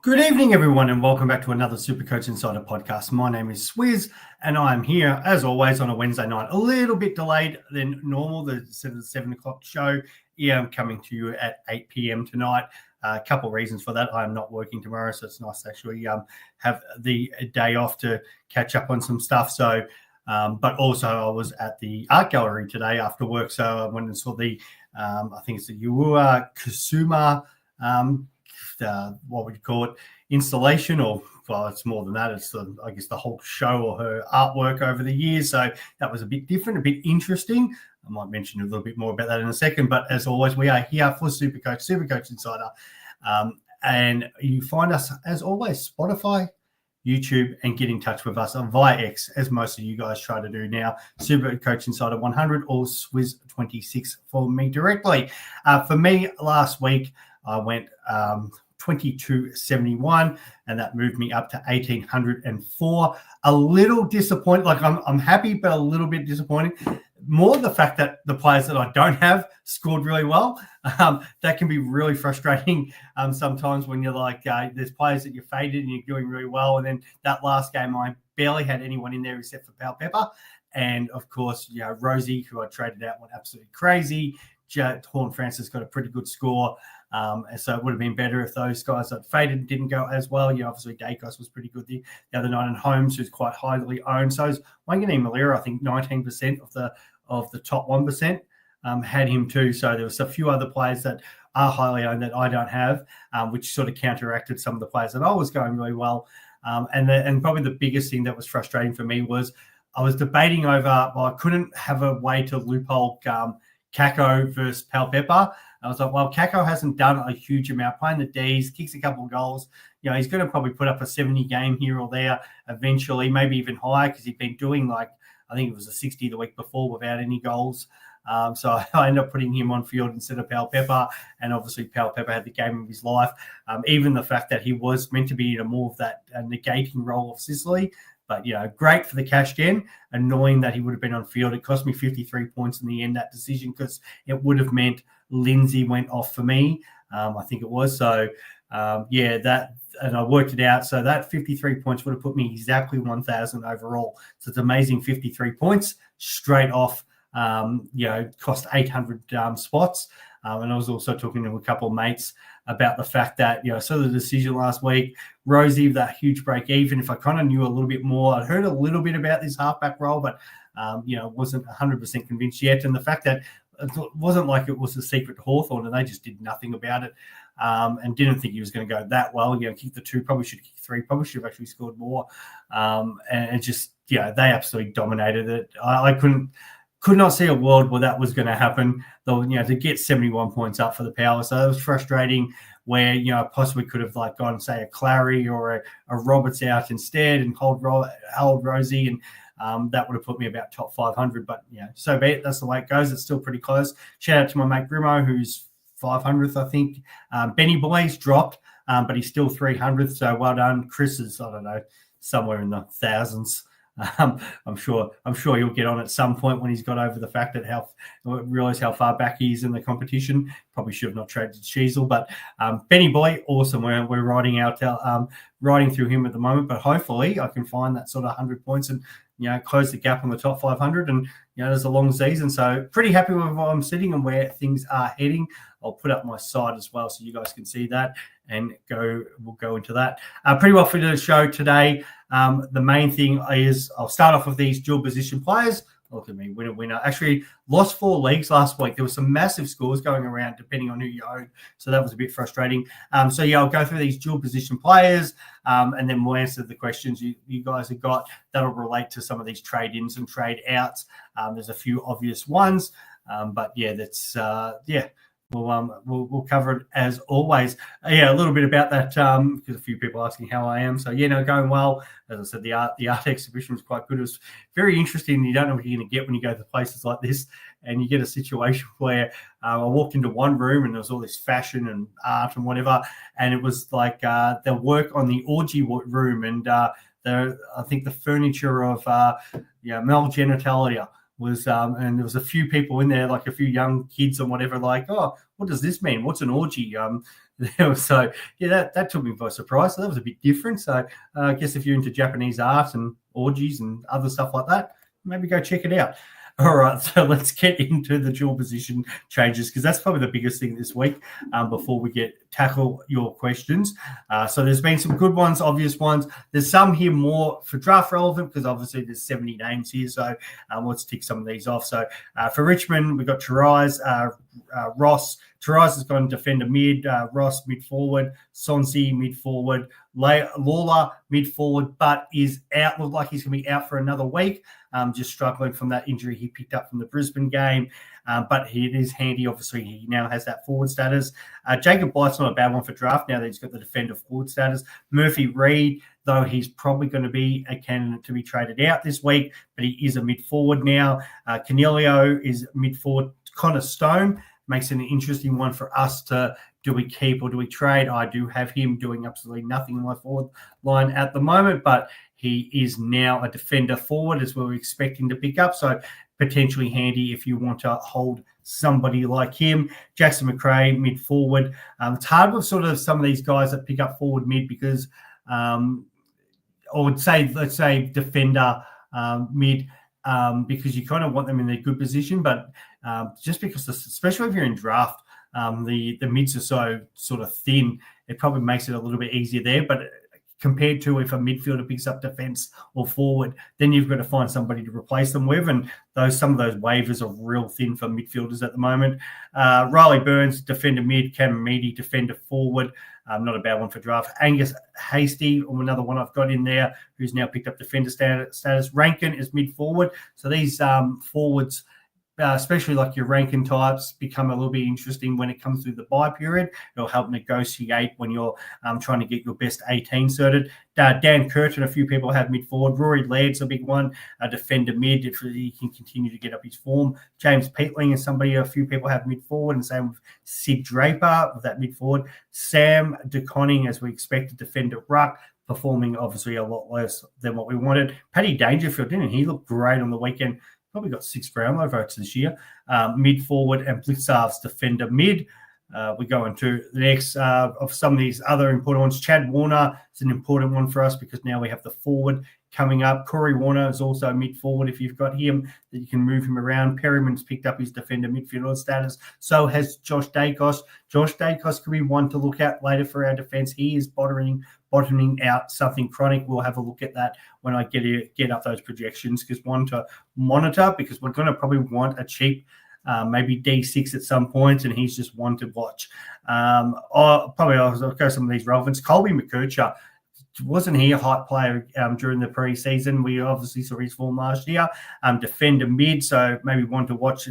Good evening, everyone, and welcome back to another Supercoach Insider podcast. My name is Swizz, and I'm here, as always, on a Wednesday night. A little bit delayed than normal, the 7 o'clock show. Yeah, I'm coming to you at 8 p.m. tonight. A couple of reasons for that. I'm not working tomorrow, so it's nice to actually have the day off to catch up on some stuff. So, but also I was at the art gallery today after work, so I went and saw the, I think it's the Uua Kusuma what would you call it, installation, or well, it's more than that. It's the whole show or her artwork over the years. So that was a bit different, a bit interesting. I might mention a little bit more about that in a second. But as always, we are here for Supercoach Insider, and you find us as always Spotify, YouTube, and get in touch with us via X, as most of you guys try to do now. Supercoach Insider 100 or Swizz26 for me directly. For me, last week I went 2271, and that moved me up to 1804. A little disappointed, like I'm happy, but a little bit disappointed. More the fact that the players that I don't have scored really well. That can be really frustrating sometimes when you're like, there's players that you faded and you're doing really well, and then that last game I barely had anyone in there except for Pepper. And of course, Rosie, who I traded out, went absolutely crazy. Horn Francis got a pretty good score. And so it would have been better if those guys that faded didn't go as well. Obviously Daicos was pretty good the other night, and Holmes, who's quite highly owned. So Wangani Malira, I think 19% of the top 1% had him too. So there was a few other players that are highly owned that I don't have, which sort of counteracted some of the players that I was going really well. And probably the biggest thing that was frustrating for me was I was debating over, I couldn't have a way to loophole Kako versus Pepper. I was like, well, Kako hasn't done a huge amount, playing the Ds, kicks a couple of goals. He's going to probably put up a 70 game here or there eventually, maybe even higher, because he'd been doing I think it was a 60 the week before without any goals. So I ended up putting him on field instead of Pepper, and obviously Pepper had the game of his life. Even the fact that he was meant to be in more of that negating role of Sicily. But, great for the cash gen. Annoying that he would have been on field. It cost me 53 points in the end, that decision, because it would have meant Lindsay went off for me. I think it was. So, and I worked it out. So that 53 points would have put me exactly 1,000 overall. So it's amazing, 53 points straight off. Cost 800 spots. And I was also talking to a couple of mates about the fact that, so the decision last week, Rosie, that huge break even, if I kind of knew a little bit more, I'd heard a little bit about this halfback role, but, wasn't 100% convinced yet. And the fact that it wasn't like it was a secret to Hawthorn and they just did nothing about it, and didn't think he was going to go that well. Kicked the 2, probably should have kicked 3, probably should have actually scored more. And it just, they absolutely dominated it. I could not see a world where that was going to happen, though, to get 71 points up for the Power. So it was frustrating where, possibly could have gone, say, a Clary or a Roberts out instead and hold Rosie, and that would have put me about top 500. But, so be it. That's the way it goes. It's still pretty close. Shout out to my mate Grimo, who's 500th, I think. Benny Boy's dropped, but he's still 300th. So well done. Chris is, I don't know, somewhere in the thousands. I'm sure he'll get on at some point when he's got over the fact that realize how far back he is in the competition. Probably should have not traded Sheasel, but Benny Boy, awesome. We're riding through him at the moment, but hopefully I can find that sort of 100 points and close the gap on the top 500. And there's a long season, so pretty happy with where I'm sitting and where things are heading. I'll put up my site as well so you guys can see that, and we'll go into that. Pretty well for the show today. The main thing is I'll start off with these dual position players. Look at me, winner. Actually, lost 4 leagues last week. There were some massive scores going around depending on who you owned, so that was a bit frustrating. I'll go through these dual position players, and then we'll answer the questions you guys have got that'll relate to some of these trade-ins and trade-outs. There's a few obvious ones, but that's We'll cover it as always. A little bit about that, because a few people asking how I am. So going well. As I said, the art exhibition was quite good. It was very interesting. You don't know what you're going to get when you go to places like this, and you get a situation where I walked into one room and there was all this fashion and art and whatever, and it was like the work on the orgy room, and I think the furniture of Mel Genitalia was, and there was a few people in there, like a few young kids and whatever, like, oh, what does this mean? What's an orgy? So yeah, that took me by surprise. So that was a bit different. So I guess if you're into Japanese art and orgies and other stuff like that, maybe go check it out. All right, so let's get into the dual position changes, because that's probably the biggest thing this week before we tackle your questions. So there's been some good ones, obvious ones. There's some here more for draft relevant, because obviously there's 70 names here. So let's tick some of these off. So for Richmond, we've got Therese, Ross. Therese has gone defender mid, Ross mid forward, Sonsi mid forward, Lawler mid forward, but is out. Looks like he's going to be out for another week. Just struggling from that injury he picked up from the Brisbane game. But it is handy. Obviously, he now has that forward status. Jacob Blight's not a bad one for draft now that he's got the defender forward status. Murphy Reid, though he's probably going to be a candidate to be traded out this week, but he is a mid forward now. Canelio is mid forward. Connor Stone makes it an interesting one for us to, do we keep or do we trade? I do have him doing absolutely nothing in my forward line at the moment, but he is now a defender forward as we're expecting to pick up. So potentially handy if you want to hold somebody like him. Jackson McRae, mid forward. It's hard with sort of some of these guys that pick up forward mid because I would say, let's say defender mid, because you kind of want them in a good position, but just because, especially if you're in draft, the mids are so sort of thin, it probably makes it a little bit easier there. But compared to if a midfielder picks up defense or forward, then you've got to find somebody to replace them with. And some of those waivers are real thin for midfielders at the moment. Riley Burns, defender mid, Cam Meady, defender forward. Not a bad one for draft. Angus Hasty, another one I've got in there, who's now picked up defender status. Rankin is mid forward. So these forwards, especially like your Rankin types, become a little bit interesting when it comes through the bye period. It'll help negotiate when you're trying to get your best 18 sorted. Dan Curtin, a few people have mid forward. Rory Laird's a big one, a defender mid if he can continue to get up his form. James Peatling is somebody a few people have mid forward, and same with Sid Draper with that mid forward. Sam DeConning, as we expected, defender ruck, performing obviously a lot less than what we wanted. Paddy Dangerfield, didn't he look great on the weekend? Probably got 6 Brownlow votes this year. Mid forward and Blitzarv's defender mid. We go into the next of some of these other important ones. Chad Warner is an important one for us because now we have the forward coming up. Corey Warner is also mid forward. If you've got him, that you can move him around. Perryman's picked up his defender midfielder status. So has Josh Daicos. Josh Daicos could be one to look at later for our defense. He is bottoming out something chronic. We'll have a look at that when I get up those projections, because one to monitor, because we're going to probably want a cheap maybe D6 at some point, and he's just one to watch. I'll go some of these relevance. Colby McKercher, wasn't he a hype player during the preseason? We obviously saw his form last year. Defender mid, so maybe one to watch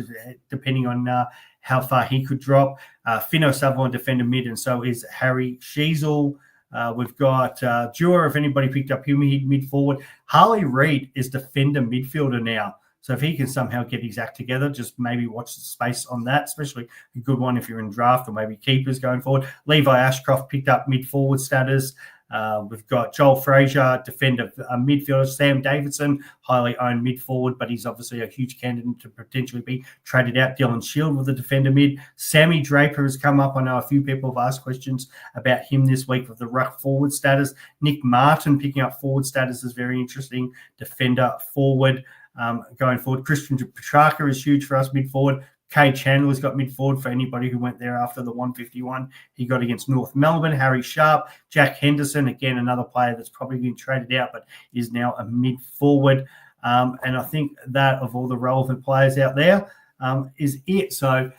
depending on how far he could drop. Finn O'Sullivan, defender mid, and so is Harry Sheasel. We've got Dewar, if anybody picked up him, mid forward. Harley Reid is defender midfielder now. So if he can somehow get his act together, just maybe watch the space on that, especially a good one if you're in draft or maybe keepers going forward. Levi Ashcroft picked up mid-forward status. We've got Joel Frazier, defender midfielder. Sam Davidson, highly owned mid-forward, but he's obviously a huge candidate to potentially be traded out. Dylan Shield with the defender mid. Sammy Draper has come up. I know a few people have asked questions about him this week with the ruck forward status. Nick Martin picking up forward status is very interesting. Defender forward. Going forward, Christian Petracca is huge for us mid-forward. Kay Chandler's got mid-forward for anybody who went there after the 151 he got against North Melbourne. Harry Sharp, Jack Henderson, again, another player that's probably been traded out but is now a mid-forward. And I think that of all the relevant players out there is it. So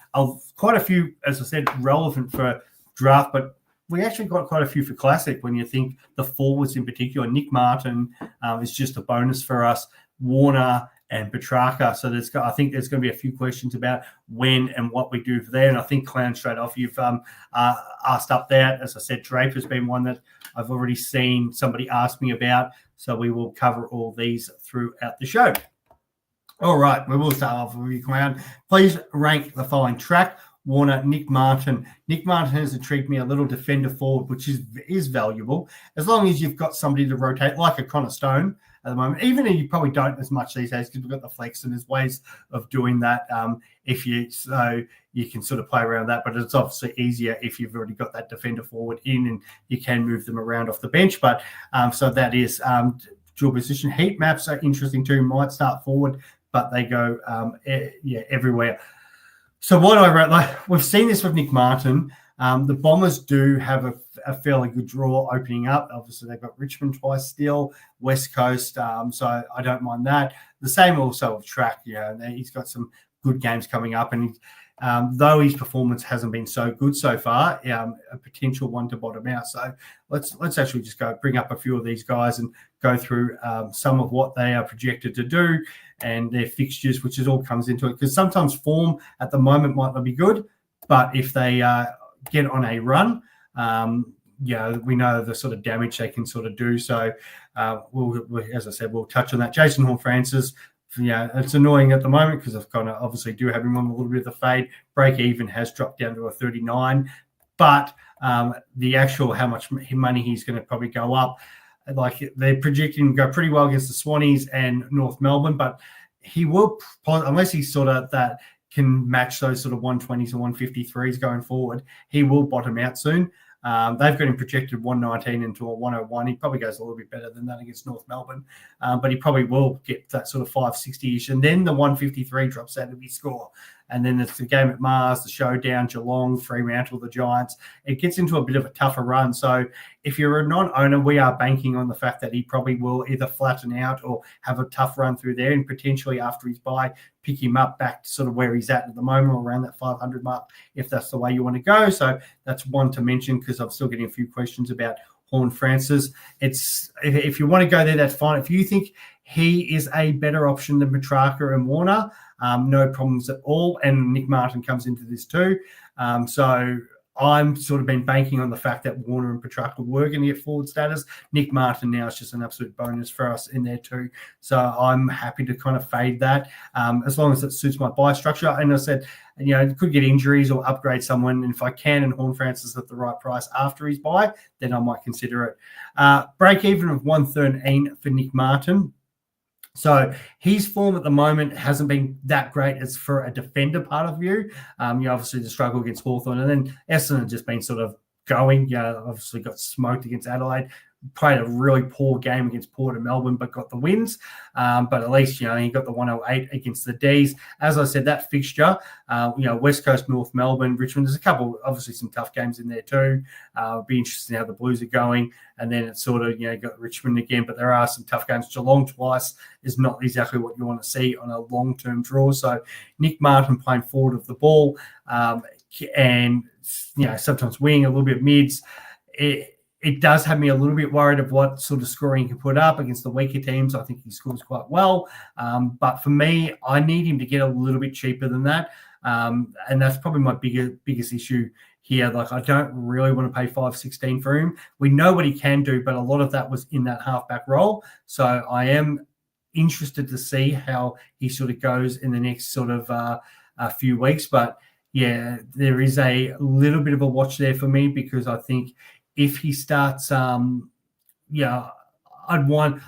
quite a few, as I said, relevant for draft, but we actually got quite a few for Classic when you think the forwards in particular. Nick Martin is just a bonus for us. Warner and Petracca. So I think there's going to be a few questions about when and what we do for there. And I think Clown, straight off, you've asked up that. As I said, Draper's been one that I've already seen somebody ask me about. So we will cover all these throughout the show. All right, we will start off with you, Clown. Please rank the following: Track, Warner, Nick Martin. Nick Martin has intrigued me, a little defender forward, which is valuable. As long as you've got somebody to rotate, like a Connor Stone, at the moment. Even if you probably don't as much these days because we've got the flex and there's ways of doing that. So you can sort of play around that, but it's obviously easier if you've already got that defender forward in and you can move them around off the bench. But so that is dual position. Heat maps are interesting too. Might start forward, but they go everywhere. So what I wrote, we've seen this with Nick Martin. The Bombers do have a fairly good draw opening up. Obviously, they've got Richmond twice still, West Coast, so I don't mind that. The same also with Track. He's got some good games coming up, and though his performance hasn't been so good so far, a potential one to bottom out. So let's actually just bring up a few of these guys and go through some of what they are projected to do and their fixtures, which all comes into it. Because sometimes form at the moment might not be good, but if they get on a run, we know the sort of damage they can sort of do. So as I said, we'll touch on that. Jason Horne-Francis, it's annoying at the moment because I've kind of obviously do have him on a little bit of the fade. Break even has dropped down to a 39, but the actual how much money he's going to probably go up, they're projecting to go pretty well against the Swannies and North Melbourne, but he will, unless he's sort of that can match those sort of 120s and 153s going forward, he will bottom out soon. They've got him projected 119 into a 101. He probably goes a little bit better than that against North Melbourne, but he probably will get that sort of 560-ish. And then the 153 drops out of his score. And then it's the game at Mars, the showdown, Geelong, Fremantle, the Giants. It gets into a bit of a tougher run. So if you're a non-owner, we are banking on the fact that he probably will either flatten out or have a tough run through there, and potentially after his bye, pick him up back to sort of where he's at the moment, around that 500 mark, if that's the way you want to go. So that's one to mention because I'm still getting a few questions about Horne-Francis. If you want to go there, that's fine. If you think he is a better option than Petracca and Warner, no problems at all. And Nick Martin comes into this too. So I'm sort of been banking on the fact that Warner and Petracca were going to get forward status. Nick Martin now is just an absolute bonus for us in there too. So I'm happy to kind of fade that as long as it suits my buy structure. And I said, could get injuries or upgrade someone. And if I can, and Horne-Francis at the right price after his buy, then I might consider it. Break even of 113 for Nick Martin. So his form at the moment hasn't been that great as for a defender part of view. Obviously the struggle against Hawthorn, and then Essendon just been sort of going. Obviously got smoked against Adelaide. Played a really poor game against Port and Melbourne, but got the wins. But at least, he got the 108 against the Ds. As I said, that fixture, West Coast, North Melbourne, Richmond, there's a couple, obviously some tough games in there too. It'll be interesting how the Blues are going. And then it's sort of, got Richmond again, but there are some tough games. Geelong twice is not exactly what you want to see on a long-term draw. So Nick Martin playing forward of the ball and, sometimes wing a little bit mids. It does have me a little bit worried of what sort of scoring he can put up against the weaker teams. I think he scores quite well. But for me, I need him to get a little bit cheaper than that. And that's probably my biggest issue here. I don't really want to pay $5.16 for him. We know what he can do, but a lot of that was in that halfback role. So I am interested to see how he sort of goes in the next sort of a few weeks. But yeah, there is a little bit of a watch there for me because I think if he starts, I'd want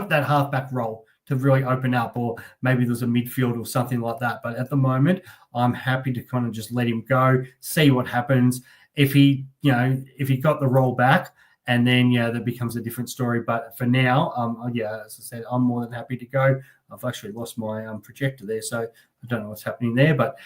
that halfback role to really open up, or maybe there's a midfield or something like that. But at the moment, I'm happy to kind of just let him go, see what happens. If he got the role back, and then that becomes a different story. But for now, as I said, I'm more than happy to go. I've actually lost my projector there, so I don't know what's happening there. But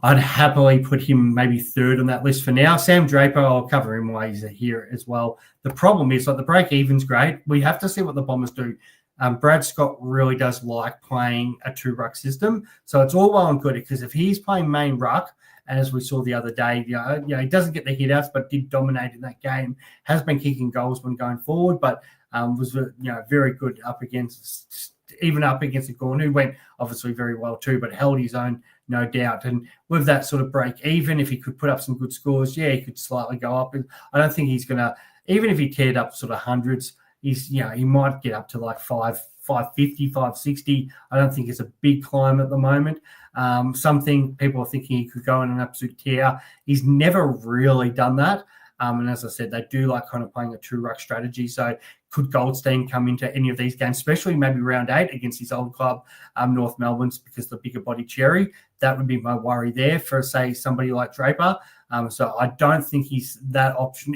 I'd happily put him maybe third on that list for now. Sam Draper, I'll cover him while he's here as well. The problem is the break even's great. We have to see what the Bombers do. Brad Scott really does like playing a 2-ruck system. So it's all well and good because if he's playing main ruck, and as we saw the other day, he doesn't get the hit-outs but did dominate in that game, has been kicking goals when going forward, but was very good up against the Gorn, who went obviously very well too, but held his own, no doubt. And with that sort of break, even if he could put up some good scores, he could slightly go up. And I don't think he's going to, even if he teared up sort of hundreds, he might get up to like 550, 560. I don't think it's a big climb at the moment. Something people are thinking he could go in an absolute tear. He's never really done that. And as I said, they do like kind of playing a two-ruck strategy. So could Goldstein come into any of these games, especially maybe round 8 against his old club, North Melbourne's, because the bigger body Cherry? That would be my worry there for, say, somebody like Draper. So I don't think he's that option.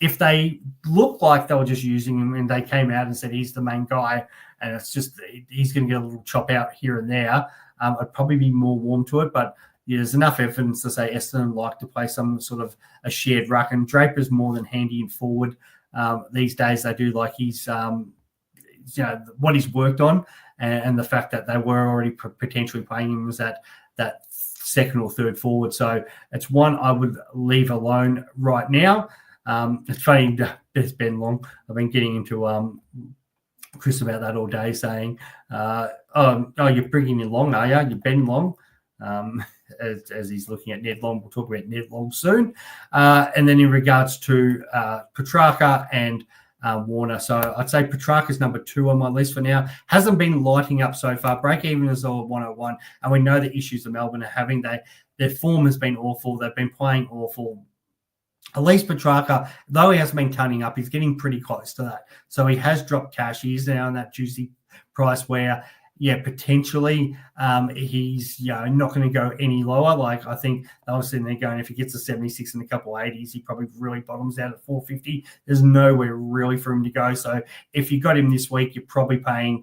If they look like they were just using him and they came out and said he's the main guy and it's just he's going to get a little chop out here and there, I'd probably be more warm to it. But there's enough evidence to say Essendon like to play some sort of a shared ruck, and Draper's more than handy in forward. These days they do like his, what he's worked on, and the fact that they were already potentially playing him was that second or third forward. So it's one I would leave alone right now. It's funny, it's Ben Long. I've been getting into Chris about that all day, saying, oh, you're bringing in Long, are you? You're Ben Long. As he's looking at Ned Long. We'll talk about Ned Long soon. And then in regards to Petracca and Warner. So I'd say Petracca's number 2 on my list for now. Hasn't been lighting up so far. Break even is all 101. And we know the issues that Melbourne are having. Their form has been awful. They've been playing awful. At least Petracca, though he hasn't been turning up, he's getting pretty close to that. So he has dropped cash. He's now in that juicy price where, potentially he's not going to go any lower. Like I think they were sitting there going, if he gets a 76 and a couple 80s, he probably really bottoms out at 450. There's nowhere really for him to go. So if you got him this week, you're probably paying,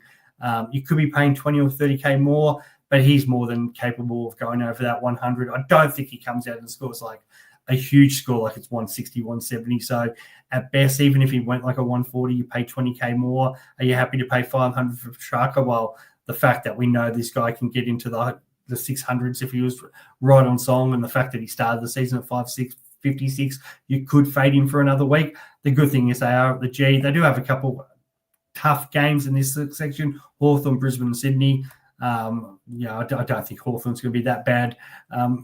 you could be paying 20 or 30K more, but he's more than capable of going over that 100. I don't think he comes out and scores like a huge score, like it's 160, 170. So at best, even if he went like a 140, you pay 20K more. Are you happy to pay 500 for Petracca? Well, the fact that we know this guy can get into the 600s if he was right on song, and the fact that he started the season at 56, you could fade him for another week. The good thing is they are at the G. They do have a couple tough games in this section: Hawthorn, Brisbane, and Sydney. I don't think Hawthorn's going to be that bad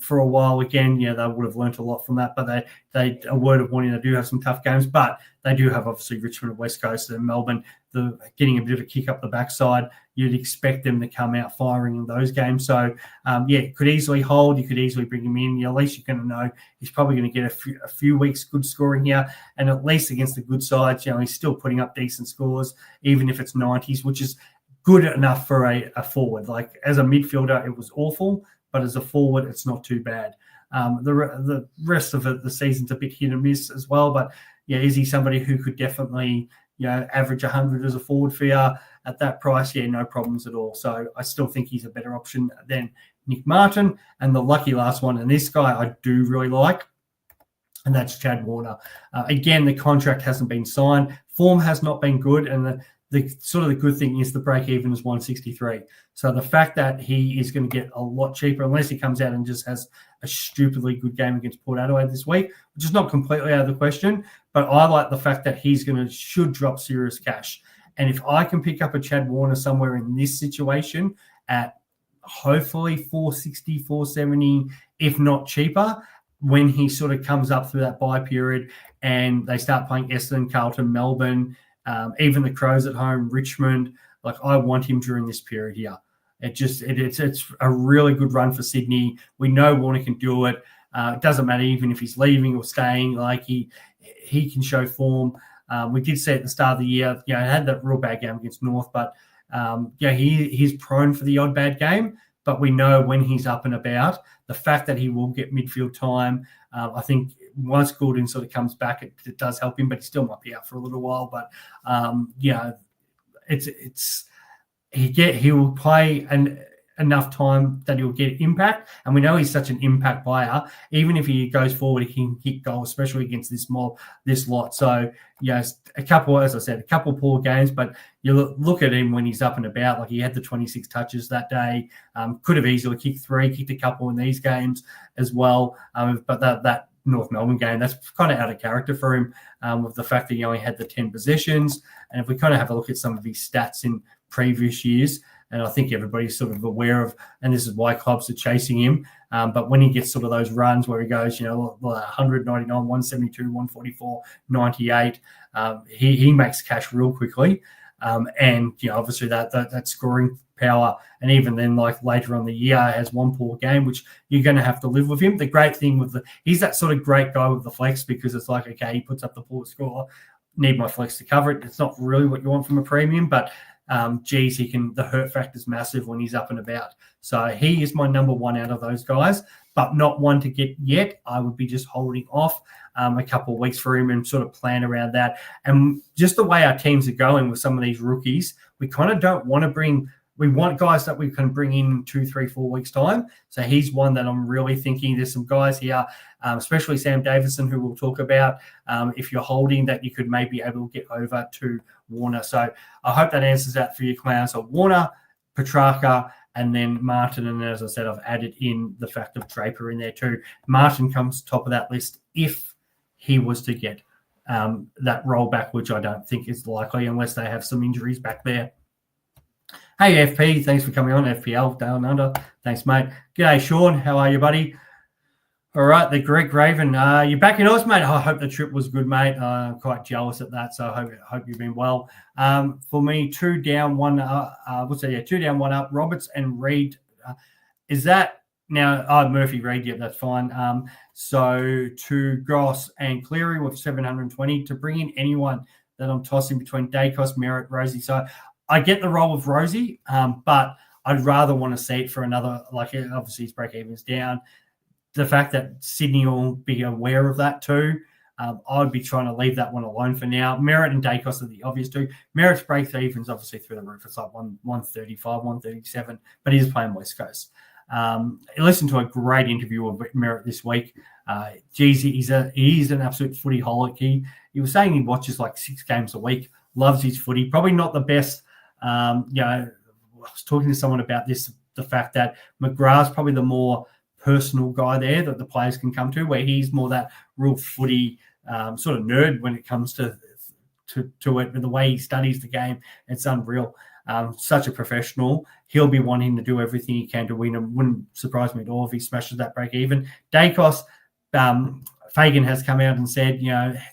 for a while. Again, they would have learnt a lot from that, but they a word of warning, they do have some tough games, but they do have obviously Richmond and West Coast and Melbourne, getting a bit of a kick up the backside. You'd expect them to come out firing in those games. So, could easily hold. You could easily bring him in. At least you're going to know he's probably going to get a few weeks good scoring here, and at least against the good sides, he's still putting up decent scores, even if it's 90s, which is good enough for a forward. Like as a midfielder, it was awful, but as a forward, it's not too bad. The rest of the season's a bit hit and miss as well, but is he somebody who could definitely average 100 as a forward for you at that price? No problems at all. So I still think he's a better option than Nick Martin. And the lucky last one, and this guy I do really like, and that's Chad Warner. Again, the contract hasn't been signed. Form has not been good, and the sort of the good thing is the break even is 163. So the fact that he is going to get a lot cheaper, unless he comes out and just has a stupidly good game against Port Adelaide this week, which is not completely out of the question, but I like the fact that should drop serious cash. And if I can pick up a Chad Warner somewhere in this situation at hopefully 460, 470, if not cheaper, when he sort of comes up through that bye period and they start playing Essendon, Carlton, Melbourne, even the Crows at home, Richmond, like I want him during this period here. It's a really good run for Sydney. We know Warner can do it. It doesn't matter even if he's leaving or staying. Like he can show form. We did see at the start of the year, he had that real bad game against North, but he's prone for the odd bad game. But we know when he's up and about, the fact that he will get midfield time, I think once Gordon sort of comes back, it does help him, but he still might be out for a little while. But he will play enough time that he'll get impact, and we know he's such an impact player. Even if he goes forward, he can kick goals, especially against this lot. So a couple poor games, but you look at him when he's up and about. Like he had the 26 touches that day, could have easily kicked a couple in these games as well. But that North Melbourne game, that's kind of out of character for him, with the fact that he only had the 10 possessions. And if we kind of have a look at some of his stats in previous years, and I think everybody's sort of aware of, and this is why clubs are chasing him. But when he gets sort of those runs where he goes, 199, 172, 144, 98, he makes cash real quickly. And obviously that scoring power. And even then, like later on the year, has one poor game, which you're going to have to live with him. The great thing he's that sort of great guy with the flex, because it's like, okay, he puts up the poor score, need my flex to cover it. It's not really what you want from a premium, but the hurt factor is massive when he's up and about. So he is my number one out of those guys, but not one to get yet. I would be just holding off a couple of weeks for him and sort of plan around that. And just the way our teams are going with some of these rookies, we kind of don't want to we want guys that we can bring in 2, 3, 4 weeks' time. So he's one that I'm really thinking there's some guys here, especially Sam Davison, who we'll talk about. If you're holding that, you could maybe able to get over to Warner. So I hope that answers that for you, Clown. So Warner, Petracca, and then Martin. And as I said, I've added in the fact of Draper in there too. Martin comes top of that list if he was to get that rollback, which I don't think is likely unless they have some injuries back there. Hey, FP, thanks for coming on. FPL, down under. Thanks, mate. G'day, Sean. How are you, buddy? All right, the Greg Raven. You're back in Oz, mate. I hope the trip was good, mate. I'm quite jealous at that, so I hope you've been well. For me, 2 down, 1 up. 2 down, 1 up. Roberts and Reed. Is that now? Murphy, Reed. Yeah, that's fine. So to Goss and Cleary with 720 to bring in anyone that I'm tossing between Daicos, Merrett, Rosie. So I get the role of Rosie, but I'd rather want to see it for another. Like obviously his break even's down. The fact that Sydney will be aware of that too, I'd be trying to leave that one alone for now. Merrett and Daicos are the obvious two. Merrett's break even's obviously through the roof. It's like 135, 137, but he's playing West Coast. I listened to a great interview of Merrett this week. He's an absolute footy holic. He was saying he watches like 6 games a week, loves his footy. Probably not the best. I was talking to someone about this, the fact that McGrath's probably the more personal guy there that the players can come to, where he's more that real footy sort of nerd when it comes to it. But the way he studies the game, it's unreal. Such a professional. He'll be wanting to do everything he can to win, and wouldn't surprise me at all if he smashes that break even. Daicos, Fagan has come out and said,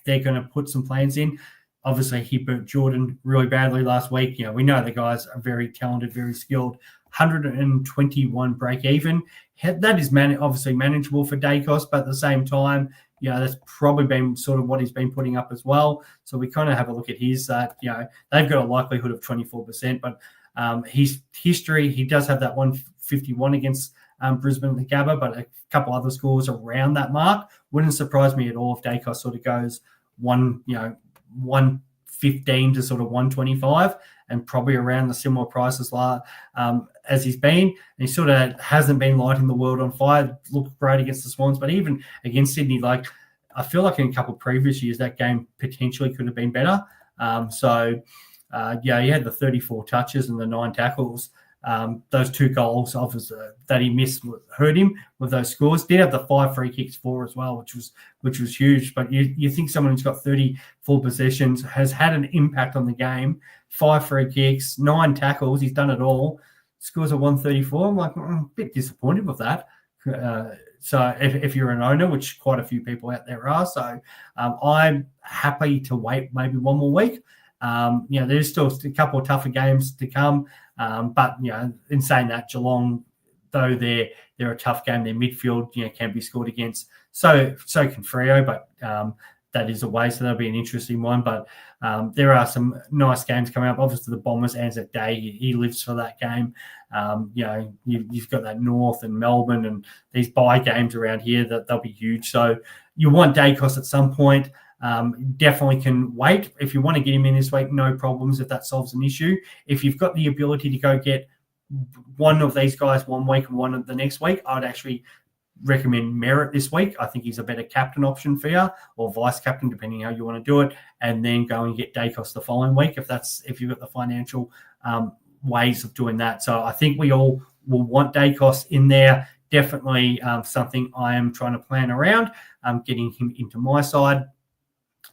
they're going to put some plans in. Obviously, he burnt Jordan really badly last week. We know the guys are very talented, very skilled. 121 break even. That is obviously manageable for Daicos, but at the same time, that's probably been sort of what he's been putting up as well. So we kind of have a look at his, they've got a likelihood of 24%, but his history, he does have that 151 against Brisbane at the Gabba, but a couple other scores around that mark. Wouldn't surprise me at all if Daicos sort of goes 115 to sort of 125, and probably around the similar prices as he's been. And he sort of hasn't been lighting the world on fire. Looked great against the Swans, but even against Sydney, like I feel like in a couple of previous years that game potentially could have been better. He had the 34 touches and the 9 tackles. Those 2 goals that he missed hurt him with those scores. Did have the 5 free kicks for as well, which was huge. But you think someone who's got 34 possessions has had an impact on the game. 5 free kicks, 9 tackles. He's done it all. Scores a 134. I'm like, I'm a bit disappointed with that. So if you're an owner, which quite a few people out there are, so I'm happy to wait maybe one more week. There's still a couple of tougher games to come. But in saying that, Geelong, though they're a tough game, their midfield can be scored against. So can Freo, but that is away, so that'll be an interesting one. But there are some nice games coming up. Obviously, the Bombers, Anzac Day, he lives for that game. You've got that North and Melbourne and these bye games around here that they'll be huge. So you want Daicos at some point. Definitely can wait. If you want to get him in this week, no problems if that solves an issue. If you've got the ability to go get one of these guys one week and one of the next week, I'd actually recommend Merrett this week. I think he's a better captain option for you, or vice captain, depending how you want to do it, and then go and get Daicos the following week if you've got the financial ways of doing that. So I think we all will want Daicos in there. Definitely something I am trying to plan around, getting him into my side.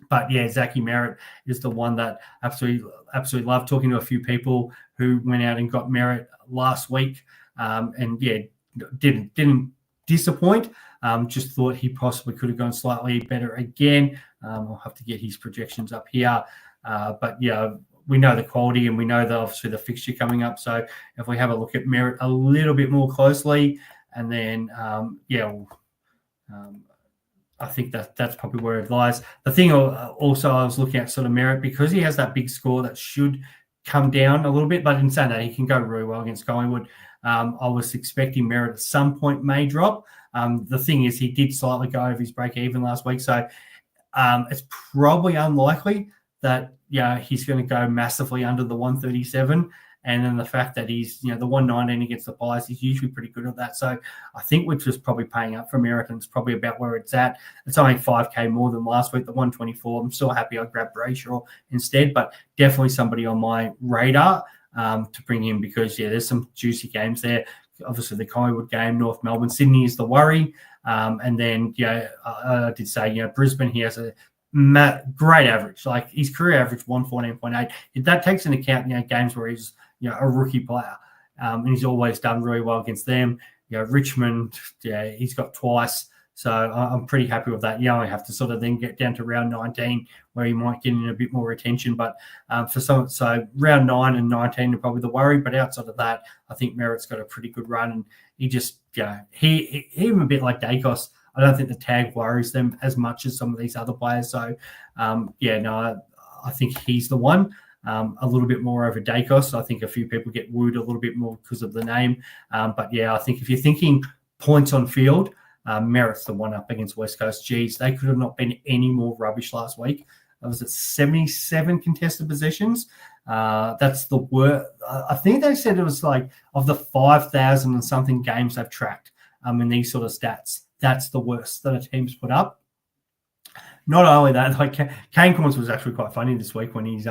But yeah, Zachy Merrett is the one that absolutely love. Talking to a few people who went out and got Merrett last week, and didn't disappoint. Just thought he possibly could have gone slightly better again. I'll have to get his projections up here. But yeah, we know the quality and we know obviously the fixture coming up. So if we have a look at Merrett a little bit more closely, and then I think that's probably where it lies. The thing also I was looking at sort of Merrett, because he has that big score that should come down a little bit, but in saying that, he can go really well against Collingwood. I was expecting Merrett at some point may drop. The thing is, he did slightly go over his break even last week, so it's probably unlikely that he's going to go massively under the 137. And then the fact that he's, the 119 against the Pies, he's usually pretty good at that. So I think we're just probably paying up for Merrett. It's probably about where it's at. It's only 5K more than last week, the 124. I'm still happy I grabbed Brayshaw instead, but definitely somebody on my radar to bring in, because, there's some juicy games there. Obviously, the Collingwood game, North Melbourne. Sydney is the worry. And then, I did say, Brisbane, he has a great average. Like, his career average, 114.8. If that takes into account, games where he's, a rookie player, and he's always done really well against them. Richmond, he's got twice. So I'm pretty happy with that. You only have to sort of then get down to round 19 where you might get in a bit more attention. But so round 9 and 19 are probably the worry. But outside of that, I think Merrett's got a pretty good run. And he just, he even a bit like Daicos, I don't think the tag worries them as much as some of these other players. So, I think he's the one. A little bit more over Daicos. I think a few people get wooed a little bit more because of the name. But I think if you're thinking points on field, Merrett's the one up against West Coast. Geez, they could have not been any more rubbish last week. That was at 77 contested possessions. That's the worst. I think they said it was like of the 5,000 and something games they've tracked in these sort of stats. That's the worst that a team's put up. Not only that, like Kane Corns was actually quite funny this week when he's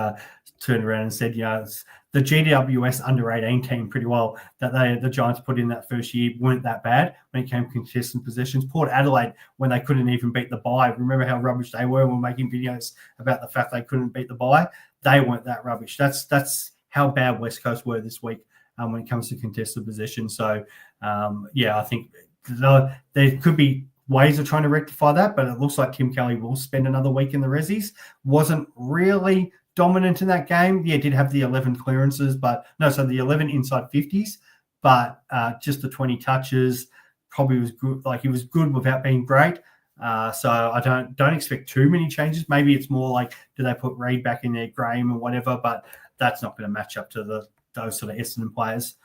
turned around and said, it's the GWS under-18 team pretty well that the Giants put in that first year weren't that bad when it came to contested possessions. Port Adelaide, when they couldn't even beat the bye, remember how rubbish they were? We're making videos about the fact they couldn't beat the bye. They weren't that rubbish. That's how bad West Coast were this week when it comes to contested possessions. So, I think there could be ways of trying to rectify that, but it looks like Tim Kelly will spend another week in the Rezzies. Wasn't really dominant in that game. Did have the 11 clearances, so the 11 inside 50s, but just the 20 touches. Probably was good. Like, he was good without being great. So I don't expect too many changes. Maybe it's more like, do they put Reid back in there, Graham or whatever? But that's not going to match up to those sort of Essendon players.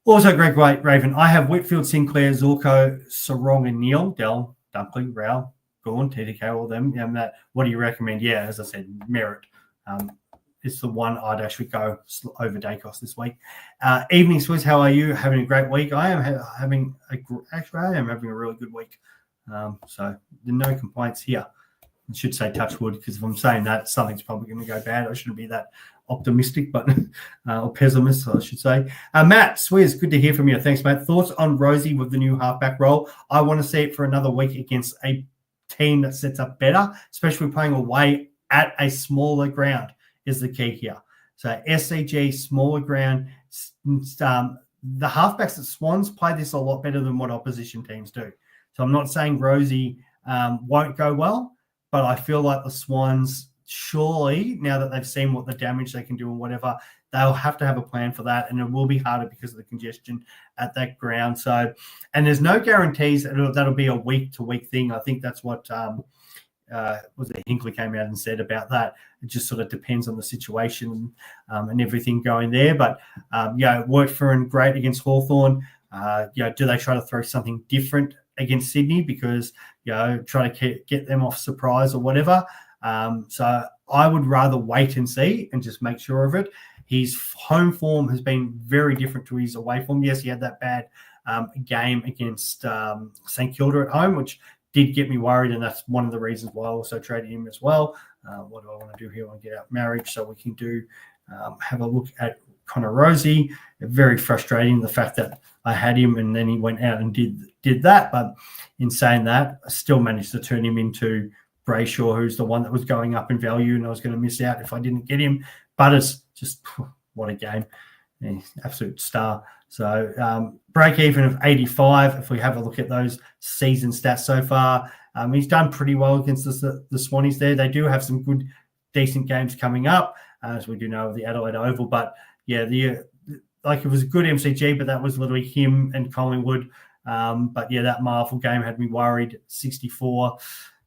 Also, Greg Raven, I have Whitfield, Sinclair, Zorko, Sarong, and Neil, Dell, Dunkley, Rao, Gorn, TDK, all of them. What do you recommend? As I said, Merrett. It's the one I'd actually go over Daicos this week. Evening, Swizz, how are you? Having a great week? I am having a really good week. So no complaints here. I should say touch wood, because if I'm saying that, something's probably going to go bad. I shouldn't be that optimistic, but or pessimist, I should say. Matt Swizz, good to hear from you. Thanks, mate. Thoughts on Rosie with the new halfback role? I want to see it for another week against a team that sets up better, especially playing away at a smaller ground is the key here. So SCG, smaller ground. The halfbacks at Swans play this a lot better than what opposition teams do. So I'm not saying Rosie won't go well, but I feel like the Swans, surely, now that they've seen what the damage they can do and whatever, they'll have to have a plan for that, and it will be harder because of the congestion at that ground. So, and there's no guarantees that'll be a week-to-week thing. I think that's what Hinkley came out and said about that. It just sort of depends on the situation and everything going there. But, it worked for him great against Hawthorn. Do they try to throw something different against Sydney because, try to get them off surprise or whatever? So I would rather wait and see and just make sure of it. His home form has been very different to his away form. Yes, he had that bad game against St Kilda at home, which did get me worried, and that's one of the reasons why I also traded him as well. What do I want to do here? I want to get out marriage so we can have a look at Connor Rosie. Very frustrating, the fact that I had him and then he went out and did that. But in saying that, I still managed to turn him into Brayshaw, who's the one that was going up in value, and I was going to miss out if I didn't get him. But it's just, what a game. Absolute star. So break even of 85. If we have a look at those season stats so far, he's done pretty well against the Swannies there. They do have some good, decent games coming up. as we do know, the Adelaide Oval. But yeah, it was a good MCG, but that was literally him and Collingwood. But yeah, that Marvel game had me worried. 64.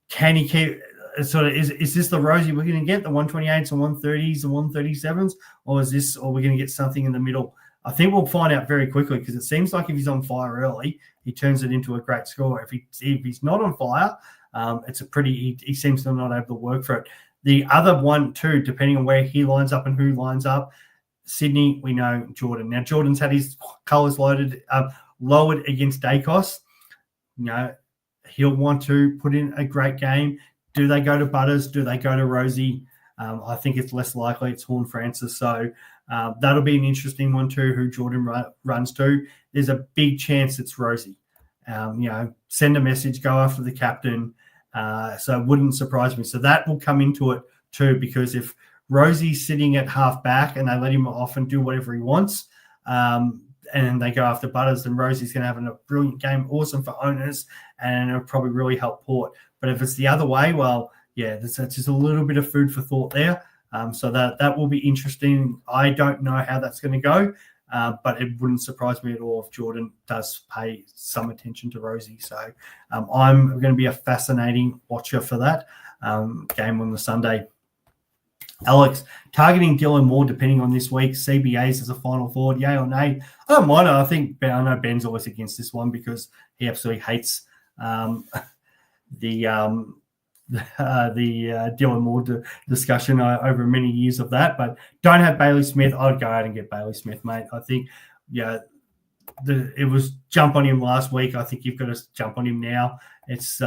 Can he keep? Sort of is this the Rosie we're going to get, the 128s and 130s and 137s, or we're going to get something in the middle? I think we'll find out very quickly, because it seems like if he's on fire early, he turns it into a great score. If he's not on fire, he seems to not able to work for it. The other one too, depending on where he lines up and who lines up, Sydney, we know Jordan. Now Jordan's had his colours lowered against Daicos. He'll want to put in a great game. Do they go to Butters? Do they go to Rosie? I think it's less likely it's Horn Francis. So that'll be an interesting one too, who Jordan runs to. There's a big chance it's Rosie. Send a message, go after the captain. So it wouldn't surprise me. So that will come into it too, because if Rosie's sitting at half back and they let him off and do whatever he wants, and they go after Butters, then Rosie's going to have a brilliant game, awesome for owners, and it'll probably really help Port. But if it's the other way, well, yeah, that's just a little bit of food for thought there. So that will be interesting. I don't know how that's going to go, but it wouldn't surprise me at all if Jordan does pay some attention to Rosie. So I'm going to be a fascinating watcher for that game on the Sunday. Alex, targeting Dylan Moore depending on this week, CBAs as a final forward, yay or nay? I don't mind it. I know Ben's always against this one because he absolutely hates the Dylan Moore discussion over many years of that. But don't have Bailey Smith. I'd go out and get Bailey Smith, mate. I think, it was jump on him last week. I think you've got to jump on him now. It's,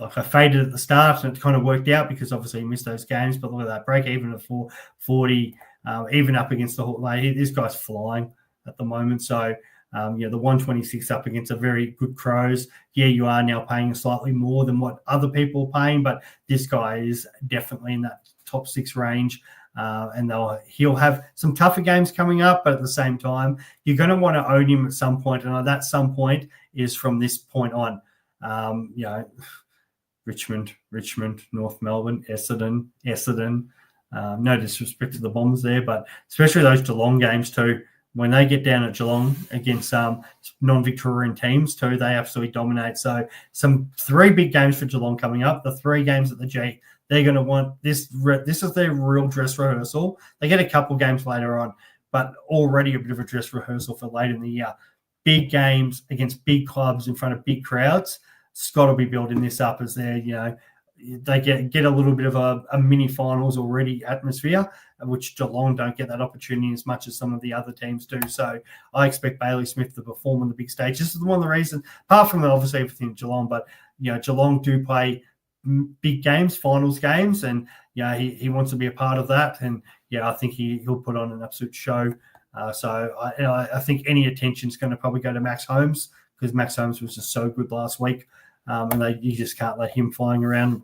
like I faded at the start and it kind of worked out because obviously he missed those games. But look at that break, even at 440, even up against the whole. This guy's flying at the moment. So, the 126 up against a very good Crows. Yeah, you are now paying slightly more than what other people are paying, but this guy is definitely in that top 6 range. And he'll have some tougher games coming up, but at the same time, you're going to want to own him at some point. And that some point is from this point on. Richmond, North Melbourne, Essendon. No disrespect to the Bombers there, but especially those Geelong games too. When they get down at Geelong against non-Victorian teams too, they absolutely dominate. So some 3 big games for Geelong coming up. The 3 games at the G, they're going to want this. This is their real dress rehearsal. They get a couple games later on, but already a bit of a dress rehearsal for late in the year. Big games against big clubs in front of big crowds. Scott will be building this up as they get a little bit of a mini finals already atmosphere, which Geelong don't get that opportunity as much as some of the other teams do. So I expect Bailey Smith to perform on the big stage. This is one of the reasons, apart from obviously everything Geelong, but Geelong do play big games, finals games, and he wants to be a part of that. And I think he'll put on an absolute show. So I think any attention is going to probably go to Max Holmes, because Max Holmes was just so good last week, and you just can't let him flying around.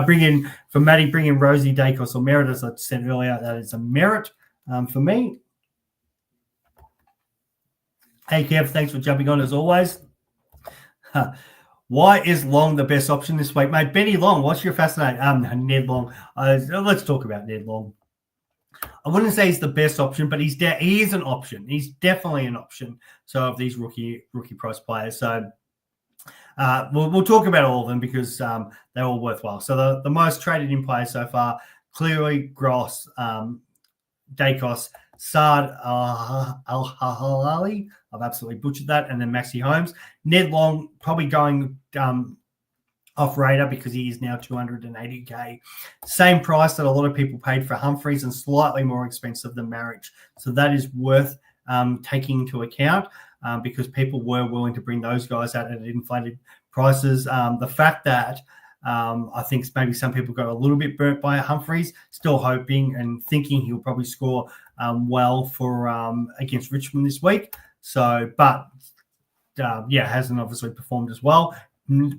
Bring in Rosie, Daicos, or Merrett, as I said earlier. That is a Merrett for me. Hey, Kev, thanks for jumping on as always. Why is Long the best option this week, mate? Benny Long, what's your fascinating? Ned Long. Let's talk about Ned Long. I wouldn't say he's the best option, but he is an option. He's definitely an option. So of these rookie price players, so we'll talk about all of them because they're all worthwhile. So the most traded in players so far, clearly Gross, Daicos, Saad Al-Halali. I've absolutely butchered that, and then Maxi Holmes. Ned Long probably going off radar because he is now 280K. Same price that a lot of people paid for Humphreys and slightly more expensive than Marriage. So that is worth taking into account because people were willing to bring those guys out at inflated prices. The fact that I think maybe some people got a little bit burnt by Humphreys, still hoping and thinking he'll probably score well for against Richmond this week. So, but hasn't obviously performed as well.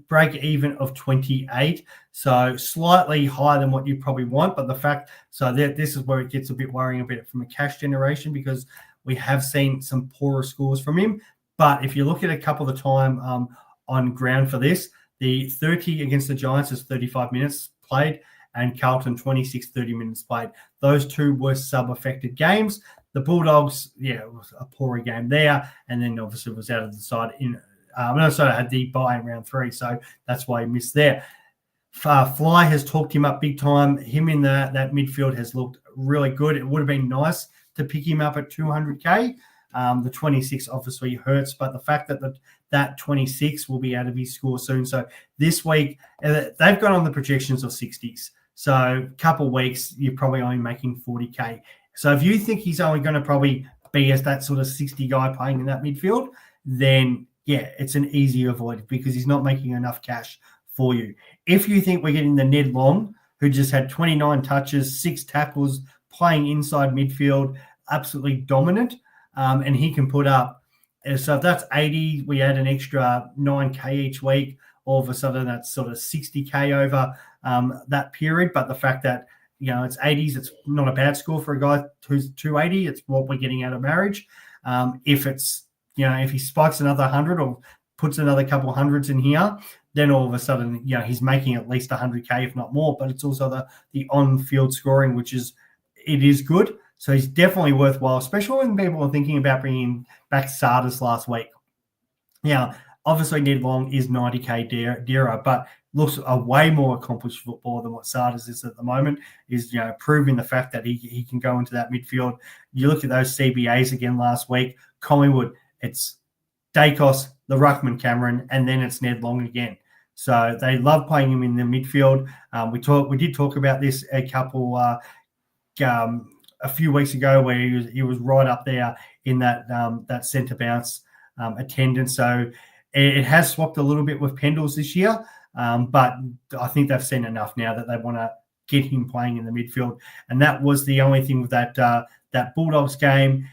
Break even of 28, so slightly higher than what you probably want. But the fact, this is where it gets a bit worrying a bit from a cash generation, because we have seen some poorer scores from him. But if you look at a couple of the time on ground for this, the 30 against the Giants is 35 minutes played, and Carlton 26 30 minutes played. Those two were sub-affected games. The Bulldogs, it was a poorer game there, and then obviously was out of the side in. Minnesota had the bye in round 3, so that's why he missed there. Fly has talked him up big time. Him in that midfield has looked really good. It would have been nice to pick him up at 200K. The 26 obviously hurts, but the fact that that 26 will be out of his score soon. So this week, they've got on the projections of 60s. So a couple of weeks, you're probably only making 40K. So if you think he's only going to probably be as that sort of 60 guy playing in that midfield, then it's an easy avoid because he's not making enough cash for you. If you think we're getting the Ned Long, who just had 29 touches, 6 tackles, playing inside midfield, absolutely dominant, and he can put up. So if that's 80, we add an extra 9K each week. All of a sudden, that's sort of 60K over that period. But the fact that it's 80s, it's not a bad score for a guy who's 280. It's what we're getting out of marriage. If it's if he spikes another 100 or puts another couple of hundreds in here, then all of a sudden, he's making at least 100K, if not more. But it's also the on-field scoring, which is good. So he's definitely worthwhile, especially when people are thinking about bringing back Sardis last week. Now, obviously, Ned Long is 90K dearer, but looks a way more accomplished footballer than what Sardis is at the moment, is proving the fact that he can go into that midfield. You look at those CBAs again last week, Collingwood, it's Daicos, the Ruckman Cameron, and then it's Ned Long again. So they love playing him in the midfield. We did talk about this a few weeks ago where he was right up there in that centre bounce attendance. So it has swapped a little bit with Pendles this year, but I think they've seen enough now that they want to get him playing in the midfield. And that was the only thing with that Bulldogs game.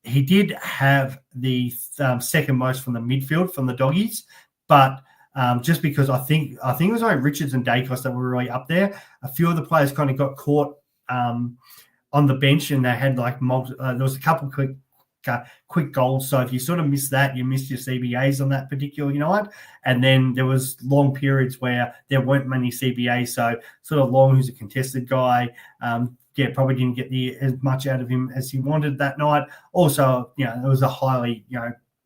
He did have the second most from the midfield from the Doggies, but just because I think it was only Richards and Daicos that were really up there. A few of the players kind of got caught on the bench, and they had there was a couple quick goals. So if you sort of miss that, you missed your CBAs on that particular night. And then there was long periods where there weren't many CBAs. So sort of Long, who's a contested guy, probably didn't get as much out of him as he wanted that night. Also, it was a highly,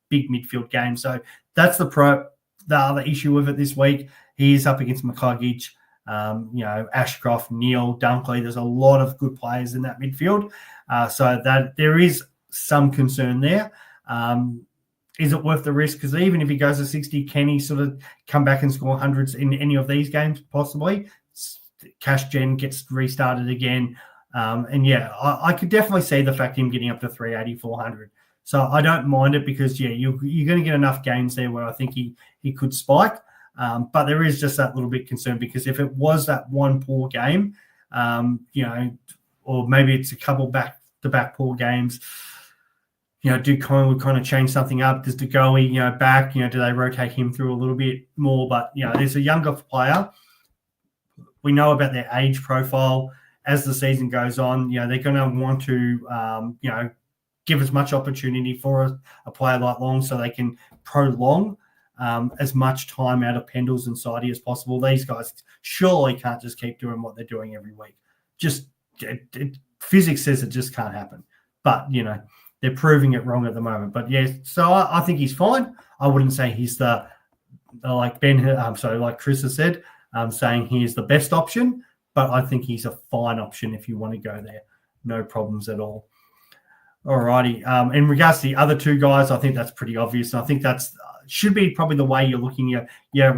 big midfield game. So that's the other issue with it this week. He is up against McCluggage, Ashcroft, Neil, Dunkley. There's a lot of good players in that midfield. So that there is some concern there. Is it worth the risk? Because even if he goes to 60, can he sort of come back and score hundreds in any of these games? Possibly. Cash gen gets restarted again. I could definitely see the fact of him getting up to 380, 400. So I don't mind it because, you're going to get enough games there where I think he could spike. But there is just that little bit concerned because if it was that one poor game, or maybe it's a couple back-to-back poor games, do Collingwood kind of change something up? Does DeGoey, back? Do they rotate him through a little bit more? But, there's a younger player. We know about their age profile. As the season goes on, they're going to want to, give as much opportunity for a player like Long so they can prolong as much time out of Pendles and Sidey as possible. These guys surely can't just keep doing what they're doing every week. Physics says it just can't happen. But, they're proving it wrong at the moment. But, so I think he's fine. I wouldn't say he's like Chris has said, saying he is the best option. But I think he's a fine option if you want to go there. No problems at all. All righty. In regards to the other two guys, I think that's pretty obvious. And I think that's should be probably the way you're looking at your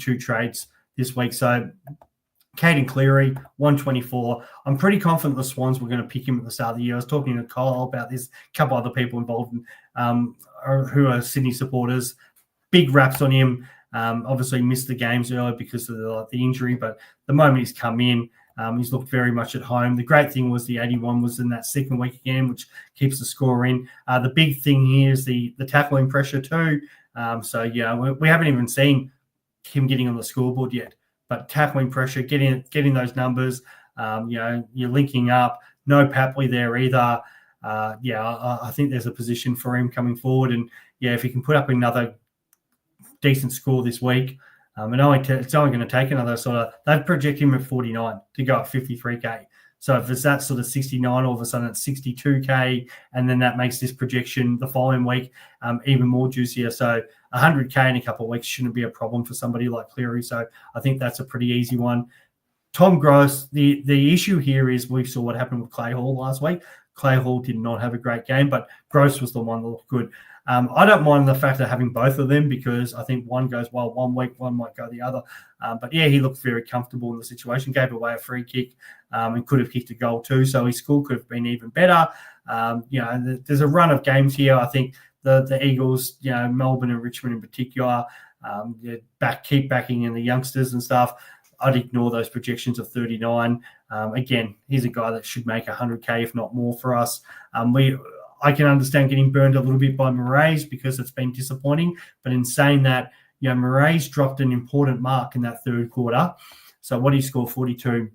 two trades this week. So Caden Cleary, 124. I'm pretty confident the Swans were going to pick him at the start of the year. I was talking to Kyle about this, a couple other people involved who are Sydney supporters. Big raps on him. Obviously missed the games earlier because of the injury, but the moment he's come in, he's looked very much at home. The great thing was the 81 was in that second week again, which keeps the score in. The big thing here is the tackling pressure too. We haven't even seen him getting on the scoreboard yet, but tackling pressure, getting those numbers, you're linking up. No Papley there either. I think there's a position for him coming forward, and if he can put up another decent score this week, And it's only going to take another they've projected him at 49 to go at 53K. So if it's that sort of 69, all of a sudden it's 62K, and then that makes this projection the following week even more juicier. So 100K in a couple of weeks shouldn't be a problem for somebody like Cleary. So I think that's a pretty easy one. Tom Gross, the issue here is we saw what happened with Clay Hall last week. Clay Hall did not have a great game, but Gross was the one that looked good. I don't mind the fact of having both of them because I think one goes well one week, one might go the other. But yeah, he looked very comfortable in the situation, gave away a free kick and could have kicked a goal too. So his score could have been even better. There's a run of games here. I think the Eagles, Melbourne and Richmond in particular, keep backing in the youngsters and stuff. I'd ignore those projections of 39. Again, he's a guy that should make 100K, if not more, for us. I can understand getting burned a little bit by Merrett because it's been disappointing. But in saying that, Merrett dropped an important mark in that third quarter. So what he scored, 42.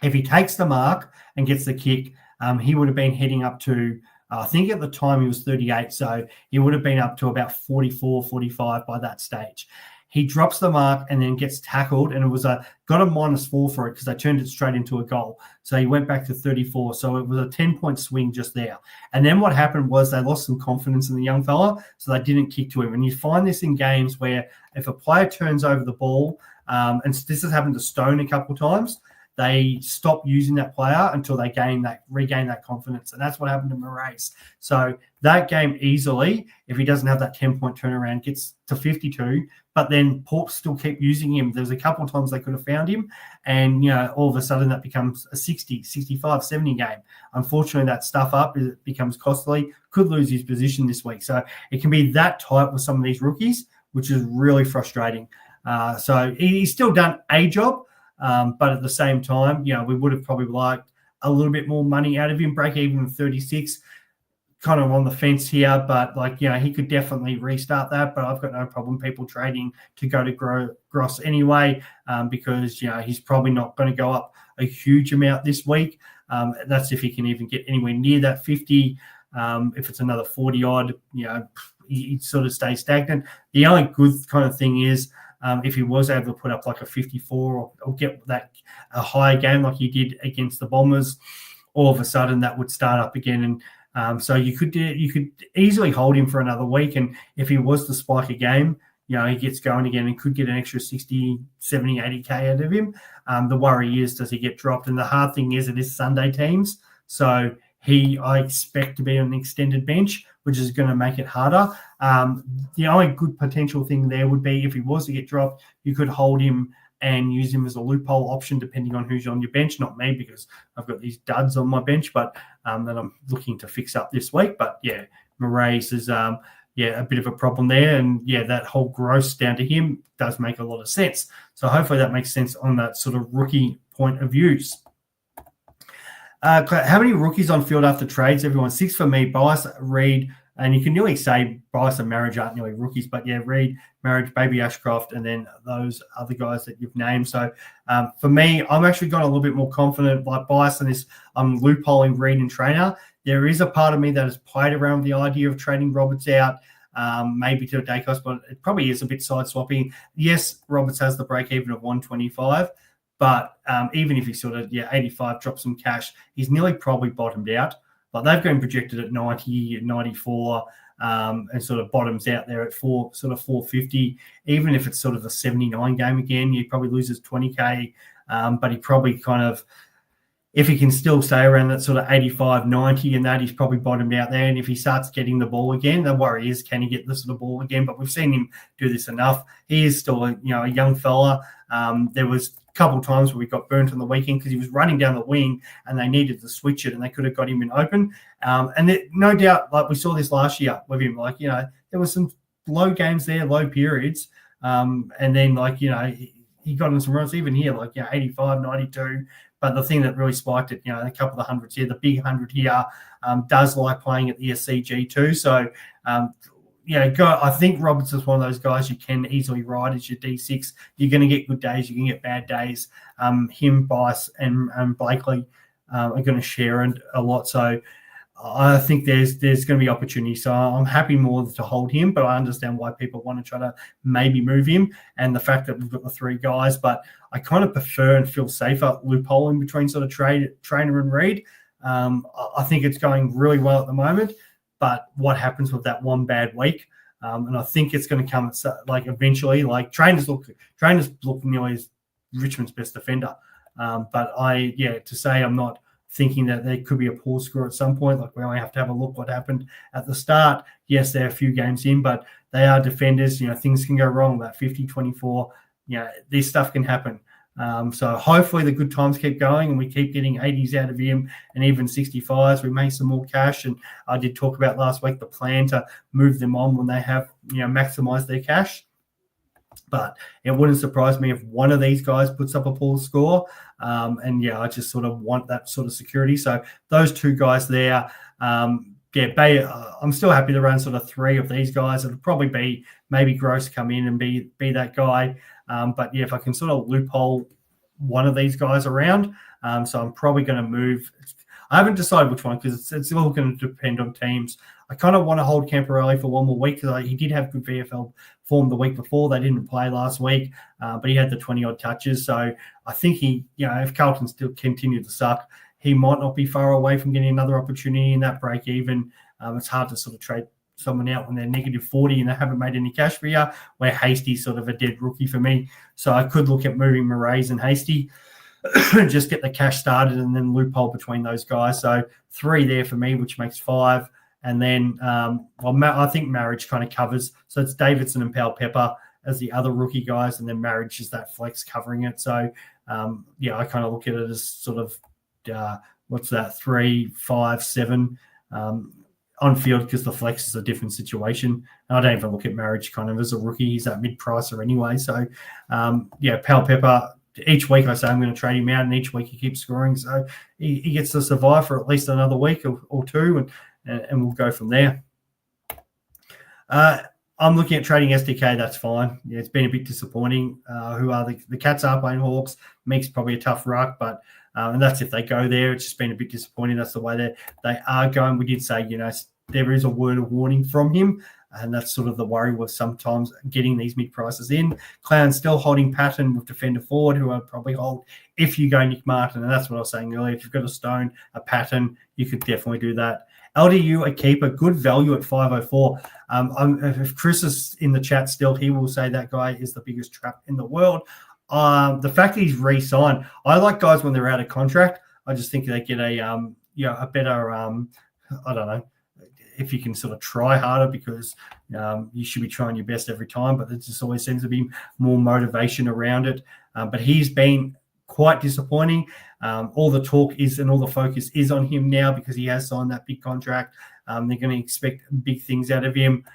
If he takes the mark and gets the kick, he would have been heading up to, I think at the time he was 38. So he would have been up to about 44, 45 by that stage. He drops the mark and then gets tackled, and it was got a -4 for it because they turned it straight into a goal. So he went back to 34. So it was a 10-point swing just there. And then what happened was they lost some confidence in the young fella, so they didn't kick to him. And you find this in games where if a player turns over the ball, and this has happened to Stone a couple of times, they stop using that player until they regain that confidence. And that's what happened to Merrett. So that game easily, if he doesn't have that 10-point turnaround, gets to 52, but then Port still keep using him. There's a couple of times they could have found him, and all of a sudden that becomes a 60, 65, 70 game. Unfortunately, that stuff up, it becomes costly, could lose his position this week. So it can be that tight with some of these rookies, which is really frustrating. So he's still done a job, but at the same time, we would have probably liked a little bit more money out of him. Break even 36, kind of on the fence here, but he could definitely restart that. But I've got no problem people trading to go to Gross anyway, because he's probably not going to go up a huge amount this week. That's if he can even get anywhere near that 50. If it's another 40 odd, he sort of stays stagnant. The only good kind of thing is, if he was able to put up like a 54 or get a higher game like he did against the Bombers, all of a sudden that would start up again. And so you could easily hold him for another week. And if he was to spike a game, he gets going again and could get an extra 60, 70, 80K out of him. The worry is, does he get dropped? And the hard thing is, it is Sunday teams. So I expect to be on an extended bench, which is going to make it harder. The only good potential thing there would be if he was to get dropped, you could hold him and use him as a loophole option depending on who's on your bench. Not me, because I've got these duds on my bench, but that I'm looking to fix up this week. But yeah, Merrett is a bit of a problem there. And yeah, that whole gross down to him does make a lot of sense. So hopefully that makes sense on that sort of rookie point of views. How many rookies on field after trades? Everyone, 6 for me. Bias, Reed, and you can nearly say Bias and Marriage aren't nearly rookies, but yeah, Reed, Marriage, Baby Ashcroft, and then those other guys that you've named. So for me, I'm actually got a little bit more confident. Like Bias and this, I'm loopholing Reed and Trainer. There is a part of me that has played around with the idea of trading Roberts out, maybe to Daicos, but it probably is a bit side swapping. Yes, Roberts has the break even of 125. But even if he sort of, 85, drops some cash, he's nearly probably bottomed out. Like they've been projected at 90, 94, and sort of bottoms out there at 450. Even if it's sort of a 79 game again, he probably loses 20K. But he probably kind of, if he can still stay around that sort of 85, 90 and that, he's probably bottomed out there. And if he starts getting the ball again, the worry is, can he get the sort of ball again? But we've seen him do this enough. He is still a young fella. There was couple of times where we got burnt on the weekend because he was running down the wing and they needed to switch it and they could have got him in open. And no doubt, like we saw this last year with him, there was some low games there, low periods. And then he got in some runs even here, 85, 92. But the thing that really spiked it, a couple of hundreds here, the big 100 here, does like playing at the SCG too. So, I think Roberts is one of those guys you can easily ride as your D6. You're going to get good days. You can get bad days. Him, Bice, and Blakely are going to share it a lot. So I think there's going to be opportunity. So I'm happy more to hold him, but I understand why people want to try to maybe move him, and the fact that we've got the 3 guys. But I kind of prefer and feel safer loopholing between sort of Trainer and Reed. I think it's going really well at the moment, but what happens with that one bad week? And I think it's going to come like eventually. Like Trainers look nearly as Richmond's best defender. But to say I'm not thinking that there could be a poor score at some point. Like we only have to have a look what happened at the start. Yes, they're a few games in, but they are defenders. Things can go wrong. That 50-24, this stuff can happen. So hopefully the good times keep going and we keep getting 80s out of him and even 65s. We make some more cash. And I did talk about last week the plan to move them on when they have, maximized their cash. But it wouldn't surprise me if one of these guys puts up a poor score. I just sort of want that sort of security. So those 2 guys there, I'm still happy to run sort of 3 of these guys. It'll probably be maybe Gross come in and be that guy. If I can sort of loophole one of these guys around, so I'm probably going to move. I haven't decided which one because it's all going to depend on teams. I kind of want to hold Camporelli for one more week because he did have good VFL form the week before. They didn't play last week, but he had the 20-odd touches. So I think if Carlton still continue to suck, he might not be far away from getting another opportunity in that break even. It's hard to sort of trade someone out when they're negative 40 and they haven't made any cash for you, where Hasty's sort of a dead rookie for me. So I could look at moving Murray's and Hasty, just get the cash started and then loophole between those guys. So 3 there for me, which makes 5. And then, I think Marriage kind of covers. So it's Davidson and Powell Pepper as the other rookie guys, and then Marriage is that flex covering it. So, I kind of look at it as sort of, 3, 5, 7 on field because the flex is a different situation. And I don't even look at Marriage kind of as a rookie. He's that mid-pricer anyway. So, Powell Pepper, each week I say I'm going to trade him out, and each week he keeps scoring. So he gets to survive for at least another week or 2, and we'll go from there. I'm looking at trading SDK. That's fine. Yeah, it's been a bit disappointing. Who are the Cats are playing Hawks. Meek's probably a tough ruck, but and that's if they go there. It's just been a bit disappointing. That's the way they are going. We did say, there is a word of warning from him, and that's sort of the worry with sometimes getting these mid prices in. Clown's still holding pattern with defender forward, who I'd probably hold if you go Nick Martin, and that's what I was saying earlier. If you've got a Stone, a pattern, you could definitely do that. LDU, a keeper, good value at 504. If Chris is in the chat still, he will say that guy is the biggest trap in the world. The fact that he's re-signed, I like guys when they're out of contract. I just think they get a better, I don't know, if you can sort of try harder because you should be trying your best every time, but there just always seems to be more motivation around it. But he's been quite disappointing. All the talk is and all the focus is on him now because he has signed that big contract. They're going to expect big things out of him.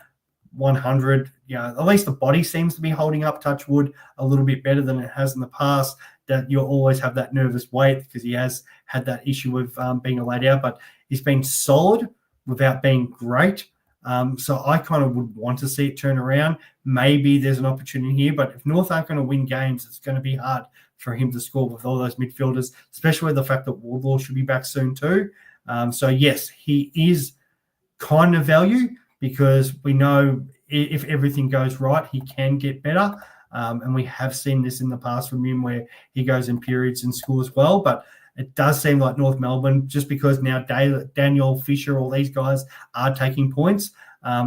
100, at least the body seems to be holding up, touch wood, a little bit better than it has in the past. That you'll always have that nervous weight because he has had that issue with being laid out, but he's been solid without being great. So I kind of would want to see it turn around. Maybe there's an opportunity here, but if North aren't going to win games, it's going to be hard for him to score with all those midfielders, especially with the fact that Wardlaw should be back soon too. So yes, he is kind of value because we know if everything goes right, he can get better. And we have seen this in the past from him where he goes in periods and scores well, but it does seem like North Melbourne, just because now Daniel Fisher, all these guys are taking points.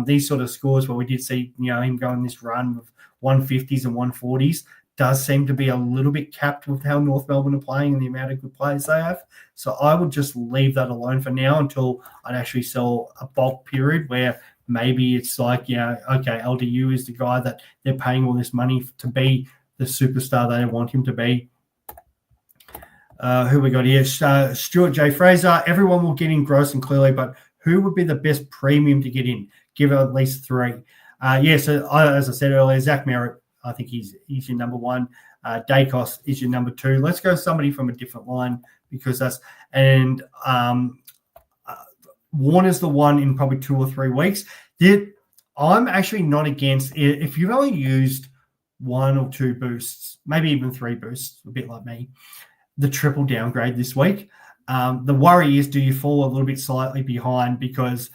These sort of scores where we did see, him go on this run with 150s and 140s does seem to be a little bit capped with how North Melbourne are playing and the amount of good players they have. So I would just leave that alone for now until I'd actually sell a bulk period where maybe it's like, okay, LDU is the guy that they're paying all this money to be the superstar they want him to be. Who we got here? Stuart J. Fraser. Everyone will get in Gross and Clearly, but who would be the best premium to get in? Give it at least 3. So as I said earlier, Zach Merrett, I think he's your number 1. Daicos is your number 2. Let's go somebody from a different line because that's – and Warner's the one in probably 2 or 3 weeks. I'm actually not against – if you've only used 1 or 2 boosts, maybe even 3 boosts, a bit like me, the triple downgrade this week. The worry is, do you fall a little bit slightly behind because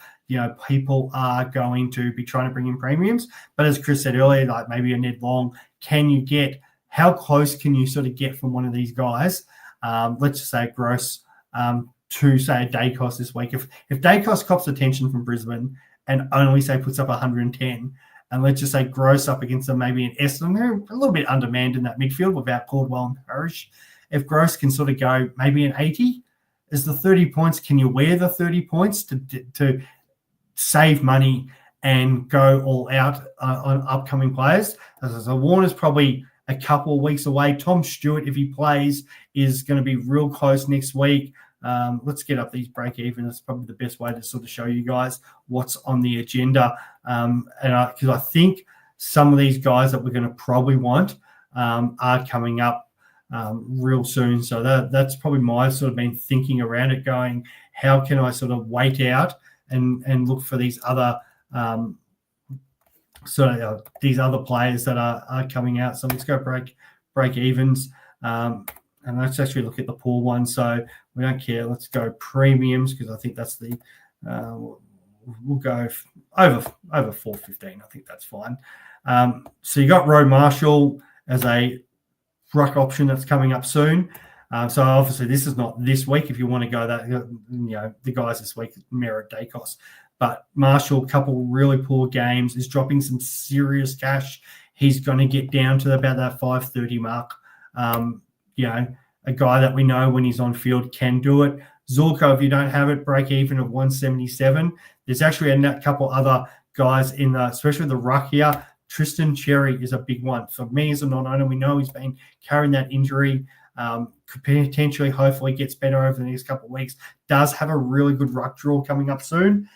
people are going to be trying to bring in premiums? But as Chris said earlier, like maybe a Ned Long, how close can you sort of get from one of these guys? Let's just say Gross to say Daicos this week. If Daicos cops attention from Brisbane and only say puts up 110, and let's just say Gross up against them, maybe an Essendon, they're a little bit undermanned in that midfield without Caldwell and Parrish. If Gross can sort of go maybe an 80, is the 30 points, can you wear the 30 points to save money and go all out on upcoming players? So Warner's probably a couple of weeks away. Tom Stewart, if he plays, is going to be real close next week. Let's get up these break even. It's probably the best way to sort of show you guys what's on the agenda. Because I think some of these guys that we're going to probably want are coming up real soon. So that's probably my sort of been thinking around it, going, how can I sort of wait out and look for these other these other players that are coming out. So let's go break evens. And let's actually look at the pool one. So we don't care. Let's go premiums, because I think that's the we'll go over 415. I think that's fine. So you got Roe Marshall as a ruck option that's coming up soon. So obviously this is not this week. If you want to go that, the guys this week, Merrett, Daicos. But Marshall, a couple really poor games, is dropping some serious cash. He's going to get down to about that 530 mark. A guy that we know when he's on field can do it. Zorko, if you don't have it, break even of 177. There's actually a couple other guys in especially the ruck here. Tristan Cherry is a big one. For me as a non-owner, we know he's been carrying that injury. Could potentially, hopefully, gets better over the next couple of weeks. Does have a really good ruck draw coming up soon.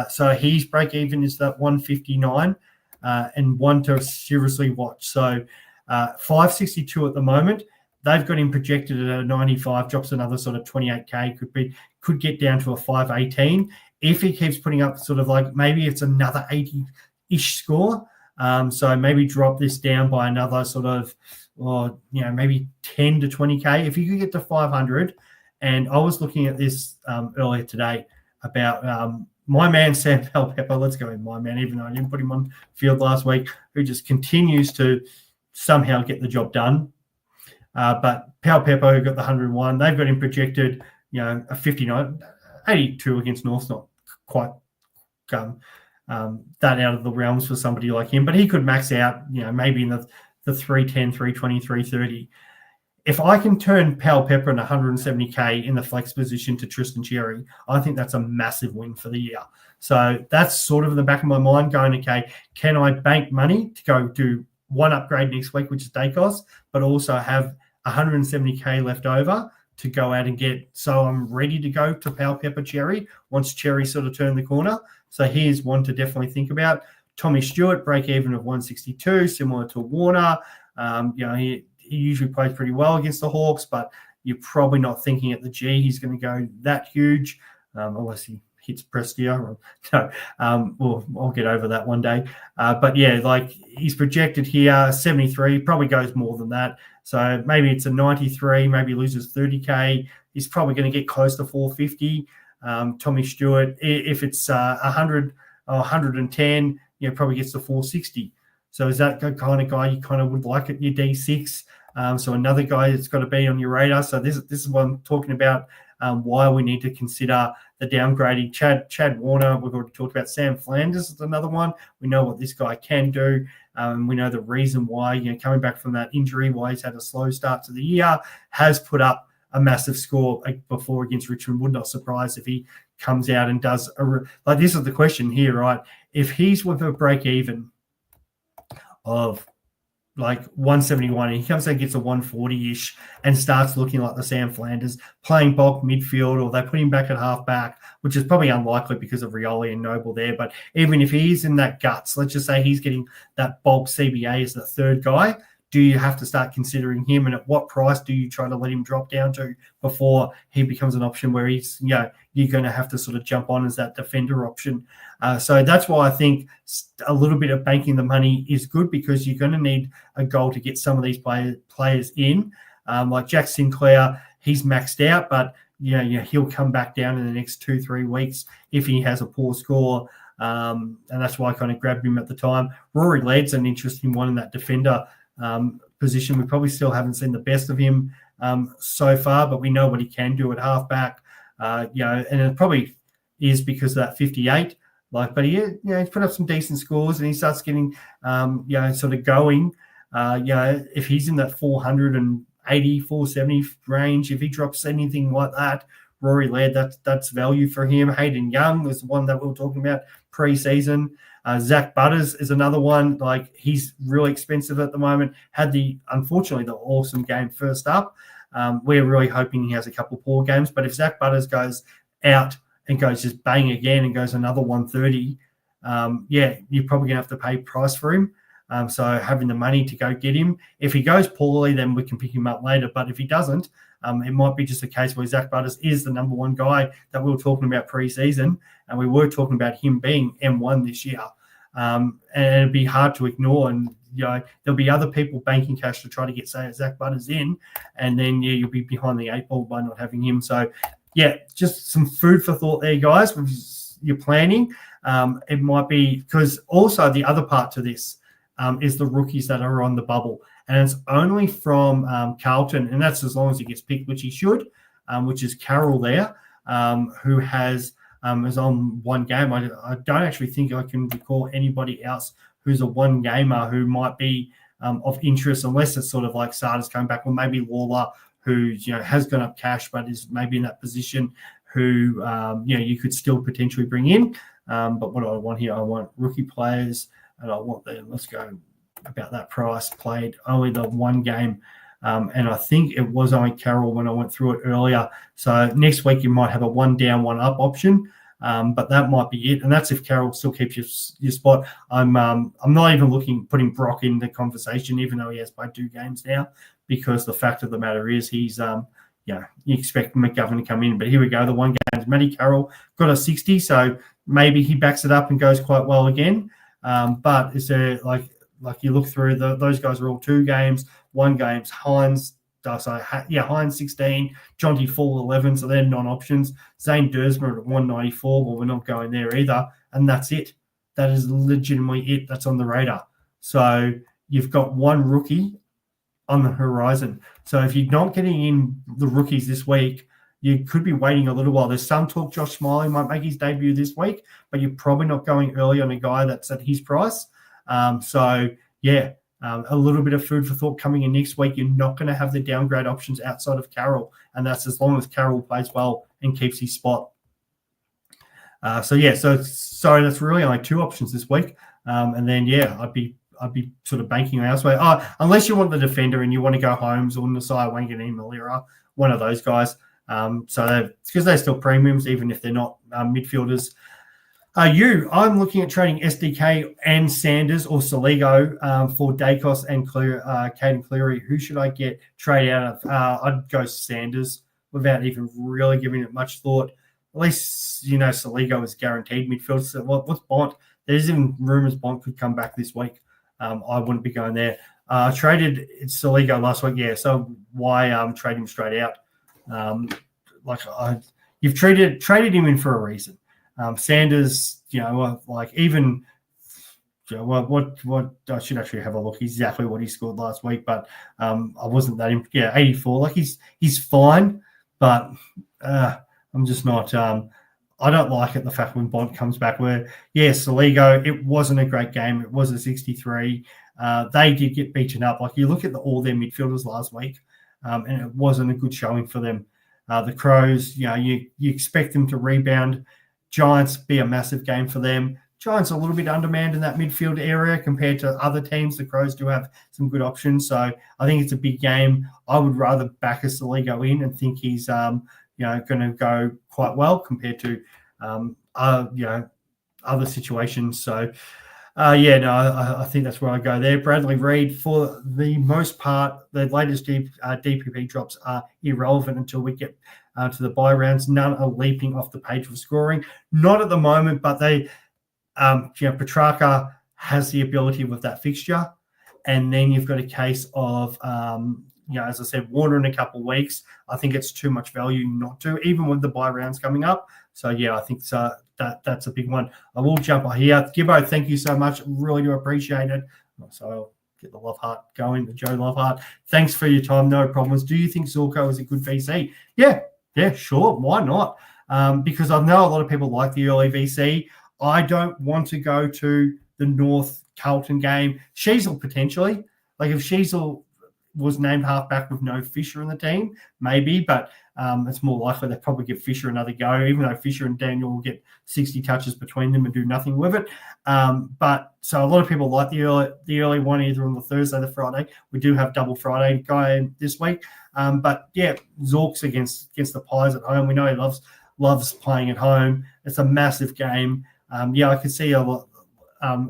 So his break even is that 159 and one to seriously watch. So 562 at the moment. They've got him projected at a 95, drops another sort of 28K, could get down to a 518. If he keeps putting up sort of like maybe it's another 80-ish score. So maybe drop this down by another sort of, maybe 10 to 20K. If you could get to 500, and I was looking at this earlier today about my man, Sam Pepper. Let's go with my man, even though I didn't put him on field last week, who just continues to somehow get the job done. But Pepper, who got the 101, they've got him projected, a 59, 82 against North's not quite that out of the realms for somebody like him, but he could max out, maybe in the 310, 320, 330. If I can turn Pepper and 170K in the flex position to Tristan Cherry, I think that's a massive win for the year. So that's sort of in the back of my mind going, okay, can I bank money to go do one upgrade next week, which is Daicos, but also have 170K left over to go out and get, so I'm ready to go to Pepper Cherry once Cherry sort of turned the corner. So here's one to definitely think about. Tommy Stewart, break even of 162, similar to Warner. He usually plays pretty well against the Hawks, but you're probably not thinking at the G he's going to go that huge, unless he hits Prestia. I'll get over that one day. But yeah, like he's projected here 73, probably goes more than that. So maybe it's a 93, maybe loses 30K. He's probably going to get close to 450. Tommy Stewart, if it's 100 or 110, probably gets to 460. So is that the kind of guy you kind of would like at your D6? So another guy that's got to be on your radar. So this is what I'm talking about, why we need to consider the downgrading. Chad Warner, we've already talked about. Sam Flanders is another one. We know what this guy can do. We know the reason why, coming back from that injury, why he's had a slow start to the year, has put up a massive score before against Richmond. Would not surprise if he comes out and does this is the question here, right? If he's with a break even of like 171, and he comes out and gets a 140-ish and starts looking like the Sam Flanders, playing bulk midfield, or they put him back at half back, which is probably unlikely because of Rioli and Noble there. But even if he's in that guts, let's just say he's getting that bulk CBA as the third guy, do you have to start considering him, and at what price do you try to let him drop down to before he becomes an option where he's, you're going to have to sort of jump on as that defender option. So that's why I think a little bit of banking the money is good, because you're going to need a goal to get some of these players in. Like Jack Sinclair, he's maxed out, but he'll come back down in the next 2-3 weeks if he has a poor score. And that's why I kind of grabbed him at the time. Rory Laird's an interesting one in that defender position. We probably still haven't seen the best of him so far, but we know what he can do at halfback. And it probably is because of that 58. But he's put up some decent scores, and he starts getting, sort of going. If he's in that 480, 470 range, if he drops anything like that, Rory Laird, that's value for him. Hayden Young is the one that we were talking about pre-season. Zach Butters is another one. He's really expensive at the moment. Had unfortunately the awesome game first up. We're really hoping he has a couple of poor games. But if Zach Butters goes out and goes just bang again and goes another 130, you're probably going to have to pay price for him. So having the money to go get him. If he goes poorly, then we can pick him up later. But if he doesn't, it might be just a case where Zach Butters is the number one guy that we were talking about pre-season, and we were talking about him being M1 this year. And it'd be hard to ignore. And there'll be other people banking cash to try to get Zach Butters in, and then you'll be behind the 8 ball by not having him. So just some food for thought there, guys. With your planning, it might be because also the other part to this is the rookies that are on the bubble. And it's only from Carlton, and that's as long as he gets picked, which he should, which is Carroll there, who is on one game. I don't actually think I can recall anybody else who's a one-gamer who might be of interest, unless it's sort of like Sada's coming back, or maybe Lawler, who has gone up cash but is maybe in that position who you could still potentially bring in. But what do I want here? I want rookie players, and I want them. Let's go about that price. Played only the one game, and I think it was only Carroll when I went through it earlier. So next week you might have a 1 down, 1 up option, but that might be it. And that's if Carroll still keeps your spot. I'm not even putting Brock in the conversation, even though he has played 2 games now, because the fact of the matter is he's you expect McGovern to come in. But here we go. The one game, Matty Carroll got a 60, so maybe he backs it up and goes quite well again. But is there like you look through those guys are all 2 games, 1 games. Hines 16, Jonty Fall 11, so they're non-options. Zane Dersmer at 194, well, we're not going there either, and that's it. That is legitimately it. That's on the radar. So you've got 1 rookie on the horizon. So if you're not getting in the rookies this week, you could be waiting a little while. There's some talk Josh Smiley might make his debut this week, but you're probably not going early on a guy that's at his price. A little bit of food for thought coming in next week. You're not going to have the downgrade options outside of Carroll, and that's as long as Carroll plays well and keeps his spot. So that's really only 2 options this week. And then I'd be sort of banking elsewhere. Unless you want the defender and you want to go Holmes or Nasai Wanganeen Malira, one of those guys. Because they're still premiums, even if they're not midfielders. I'm looking at trading SDK and Sanders or Soligo for Daicos and Caden Cleary. Who should I get trade out of? I'd go Sanders without even really giving it much thought. At least, Soligo is guaranteed midfield. So what's Bont? There's even rumours Bont could come back this week. I wouldn't be going there. Traded Soligo last week, so why trade him straight out? You've traded him in for a reason. Sanders, what I should actually have a look exactly what he scored last week, but I wasn't that 84. He's fine, but I'm just not. I don't like it, the fact when Bont comes back where, Soligo, it wasn't a great game. It was a 63. They did get beaten up. You look at all their midfielders last week, and it wasn't a good showing for them. The Crows, you expect them to rebound. Giants be a massive game for them. Giants a little bit undermanned in that midfield area compared to other teams. The Crows do have some good options, so I think it's a big game. I would rather back a Soligo in and think he's going to go quite well compared to other situations. So I think that's where I go there. Bradley Reid, for the most part, the latest DPP drops are irrelevant until we get to the bye rounds. None are leaping off the page for scoring. Not at the moment, but they, Petracca has the ability with that fixture. And then you've got a case of as I said, Warner in a couple of weeks. I think it's too much value not to, even with the bye rounds coming up. So, yeah, I think that's a big one. I will jump here. Gibbo, thank you so much. Really do appreciate it. So I'll get the love heart going, the Joe love heart. Thanks for your time. No problems. Do you think Zorko is a good VC? Yeah, sure. Why not? Because I know a lot of people like the early VC. I don't want to go to the North Carlton game. Sheasel potentially. Like if Sheasel was named halfback with no Fisher in the team, maybe, but it's more likely they'll probably give Fisher another go, even though Fisher and Daniel will get 60 touches between them and do nothing with it. But so a lot of people like the early one, either on the Thursday or the Friday. We do have double Friday guy this week. But yeah, Zorks against the Pies at home. We know he loves playing at home. It's a massive game. I could see a lot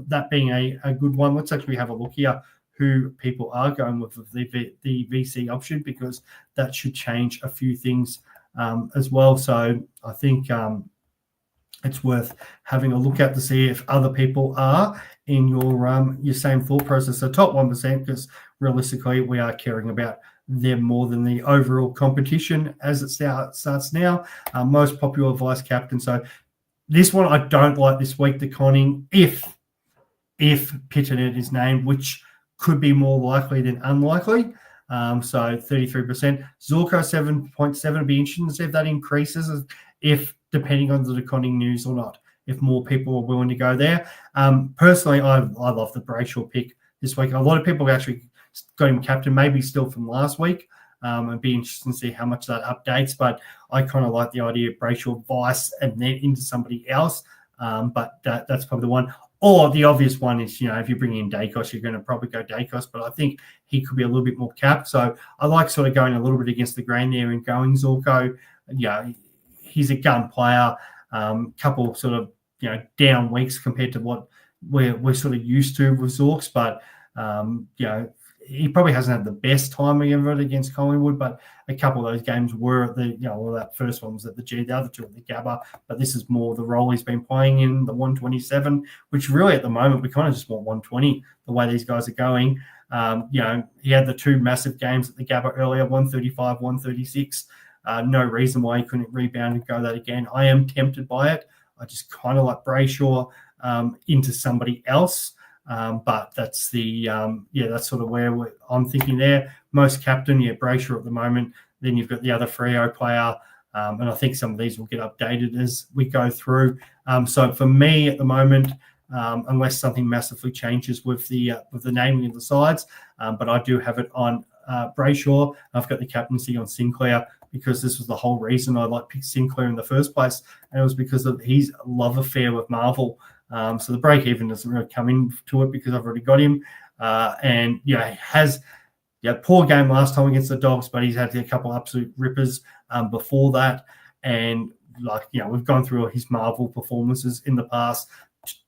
that being a good one. Let's actually have a look here who people are going with the VC option, because that should change a few things as well. So I think it's worth having a look at to see if other people are in your same thought process. So top 1%, because realistically we are caring about them more than the overall competition as it starts now. Most popular vice captain. So this one I don't like this week, the conning, if Pitternet is named, which could be more likely than unlikely. So 33%. Zorko 7.7 would be interesting to see if that increases, if depending on the conning news or not, if more people are willing to go there. Personally, I love the Brayshaw pick this week. A lot of people actually got him captain, maybe still from last week. It'd be interesting to see how much that updates, but I kind of like the idea of Brayshaw vice and then into somebody else. But that's probably the one. Or the obvious one is, if you bring in Daicos, you're going to probably go Daicos, but I think he could be a little bit more capped. So I like sort of going a little bit against the grain there and going Zorko. He's a gun player. Couple sort of, down weeks compared to what we're sort of used to with Zorks, but, he probably hasn't had the best timing of it against Collingwood, but a couple of those games were at that first one was at the G, the other two at the Gabba, but this is more the role he's been playing in, the 127, which really at the moment we kind of just want 120 the way these guys are going. He had the two massive games at the Gabba earlier, 135, 136. No reason why he couldn't rebound and go that again. I am tempted by it. I just kind of like Brayshaw into somebody else. But that's that's sort of where I'm thinking there. Most captain, Brayshaw at the moment. Then you've got the other Freo player, and I think some of these will get updated as we go through. So for me at the moment, unless something massively changes with the naming of the sides, but I do have it on Brayshaw. I've got the captaincy on Sinclair, because this was the whole reason I picked Sinclair in the first place, and it was because of his love affair with Marvel. So the break even doesn't really come into it because I've already got him. And he has poor game last time against the Dogs, but he's had a couple of absolute rippers before that. And we've gone through his Marvel performances in the past.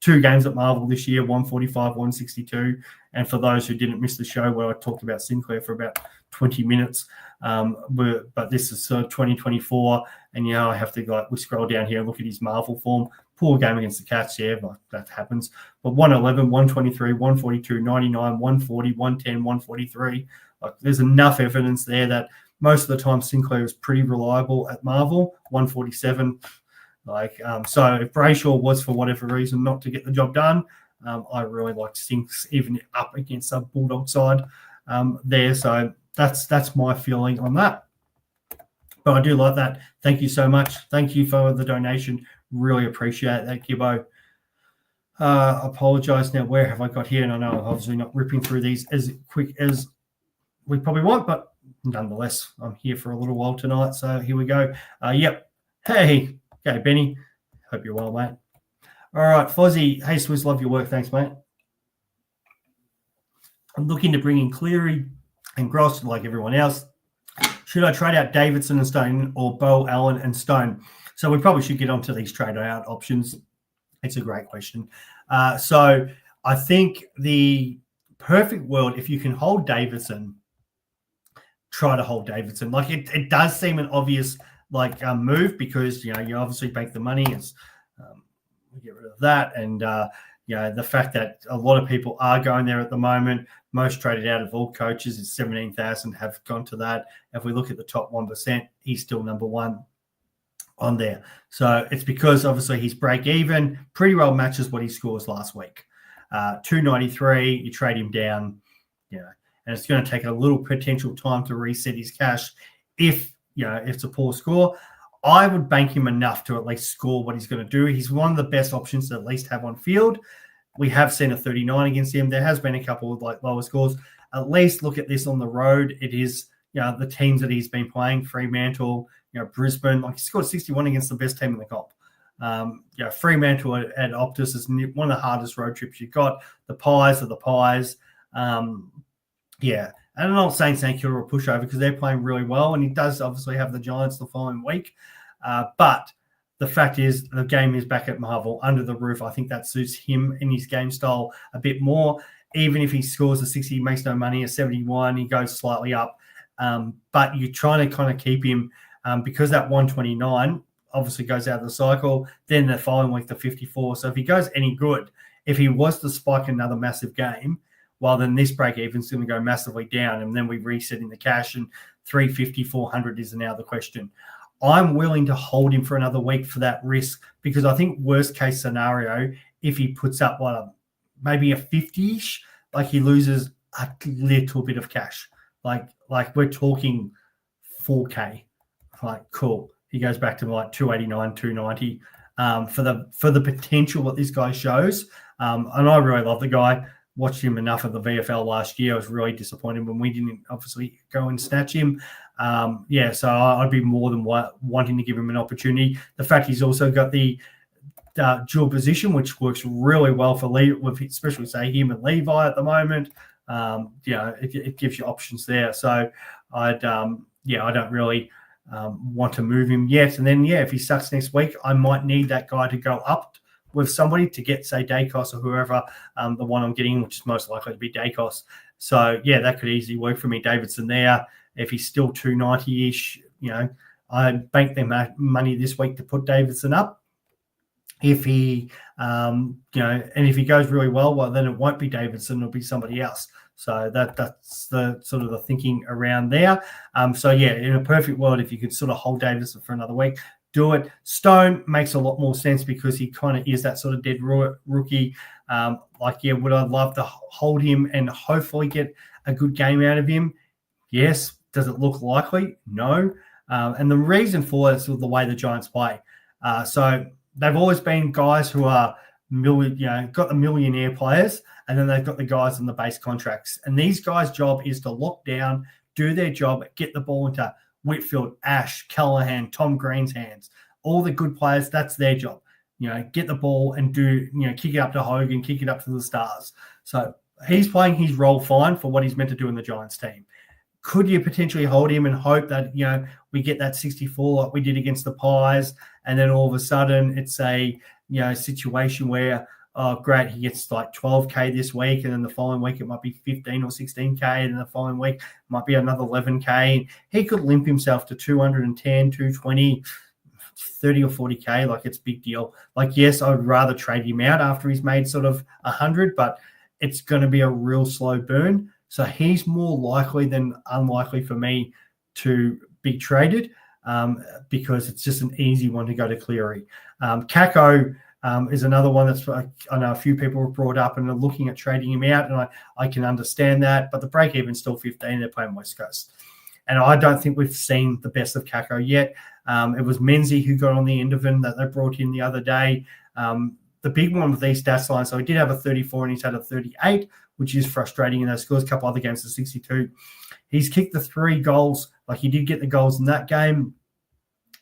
2 games at Marvel this year, 145, 162. And for those who didn't miss the show where I talked about Sinclair for about 20 minutes, but this is 2024, and I have to we scroll down here and look at his Marvel form. Poor game against the Cats, but that happens. But 111, 123, 142, 99, 140, 110, 143. There's enough evidence there that most of the time Sinclair is pretty reliable at Marvel. 147. So if Brayshaw was for whatever reason not to get the job done, I really like Sinks even up against a Bulldog side there. So that's my feeling on that. But I do like that. Thank you so much. Thank you for the donation. Really appreciate that, Gibbo. Apologize now. Where have I got here? And I know I'm obviously not ripping through these as quick as we probably want, but nonetheless, I'm here for a little while tonight. So here we go. Yep. Hey. Okay, Benny. Hope you're well, mate. All right, Fozzie. Hey, Swizz, love your work. Thanks, mate. I'm looking to bring in Cleary and Gross like everyone else. Should I trade out Davidson and Stone or Bo, Allen and Stone? So we probably should get onto these trade out options. It's a great question. So I think the perfect world, if you can hold Davidson, try to hold Davidson. It does seem an obvious move because you obviously bank the money. It's we get rid of that, and the fact that a lot of people are going there at the moment. most traded out of all coaches is 17,000 have gone to that. If we look at the top 1%, he's still number one on there. So it's because obviously his break even pretty well matches what he scores last week. 293, you trade him down, and it's going to take a little potential time to reset his cash if it's a poor score. I would bank him enough to at least score what he's going to do. He's one of the best options to at least have on field. We have seen a 39 against him. There has been a couple of lower scores. At least look at this on the road. It is the teams that he's been playing, Fremantle, Brisbane. He scored 61 against the best team in the comp. Fremantle at Optus is one of the hardest road trips you've got. The Pies are the Pies. And I'm not saying St Kilda will push over because they're playing really well, and he does obviously have the Giants the following week. But the fact is the game is back at Marvel under the roof. I think that suits him in his game style a bit more. Even if he scores a 60, he makes no money. A 71, he goes slightly up. But you're trying to kind of keep him because that 129 obviously goes out of the cycle. Then the following week, the 54. So if he goes any good, if he was to spike another massive game, well, then this break even is going to go massively down, and then we reset in the cash, and 350, 400 is now the question. I'm willing to hold him for another week for that risk because I think worst case scenario, if he puts up maybe a 50-ish, he loses a little bit of cash. Like we're talking 4K. Cool. He goes back to 289, 290 for the potential that this guy shows. And I really love the guy. Watched him enough of the VFL last year. I was really disappointed when we didn't obviously go and snatch him. So I'd be more than wanting to give him an opportunity. The fact he's also got the dual position, which works really well for especially say him and Levi at the moment. It gives you options there. So I don't really want to move him yet. And then if he sucks next week, I might need that guy to go up with somebody to get, say, Daicos or whoever, the one I'm getting, which is most likely to be Daicos. So, that could easily work for me. Davidson there, if he's still 290-ish, I'd bank them money this week to put Davidson up. If he, and if he goes really well, then it won't be Davidson, it'll be somebody else. So that's the sort of the thinking around there. In a perfect world, if you could sort of hold Davidson for another week, do it. Stone makes a lot more sense because he kind of is that sort of dead rookie. Would I love to hold him and hopefully get a good game out of him? Yes. Does it look likely? No. And the reason for it is the way the Giants play. So they've always been guys who are got the millionaire players, and then they've got the guys on the base contracts. And these guys' job is to lock down, do their job, get the ball into Whitfield, Ash, Callahan, Tom Green's hands. All the good players, that's their job. Get the ball and kick it up to Hogan, kick it up to the Stars. So he's playing his role fine for what he's meant to do in the Giants team. Could you potentially hold him and hope that, we get that 64 like we did against the Pies, and then all of a sudden it's a, situation where, oh, great, he gets 12K this week, and then the following week it might be 15 or 16K, and then the following week it might be another 11K. He could limp himself to 210, 220, 30 or 40K. It's a big deal. Yes, I would rather trade him out after he's made sort of 100, but it's going to be a real slow burn. So he's more likely than unlikely for me to be traded because it's just an easy one to go to Cleary. Kako is another one that's I know a few people have brought up and are looking at trading him out, and I can understand that. But the break even's still 15. They're playing West Coast. And I don't think we've seen the best of Kako yet. It was Menzie who got on the end of him that they brought in the other day. The big one with these stats lines, so he did have a 34 and he's had a 38, which is frustrating in those scores. A couple other games to 62. He's kicked the 3 goals. He did get the goals in that game.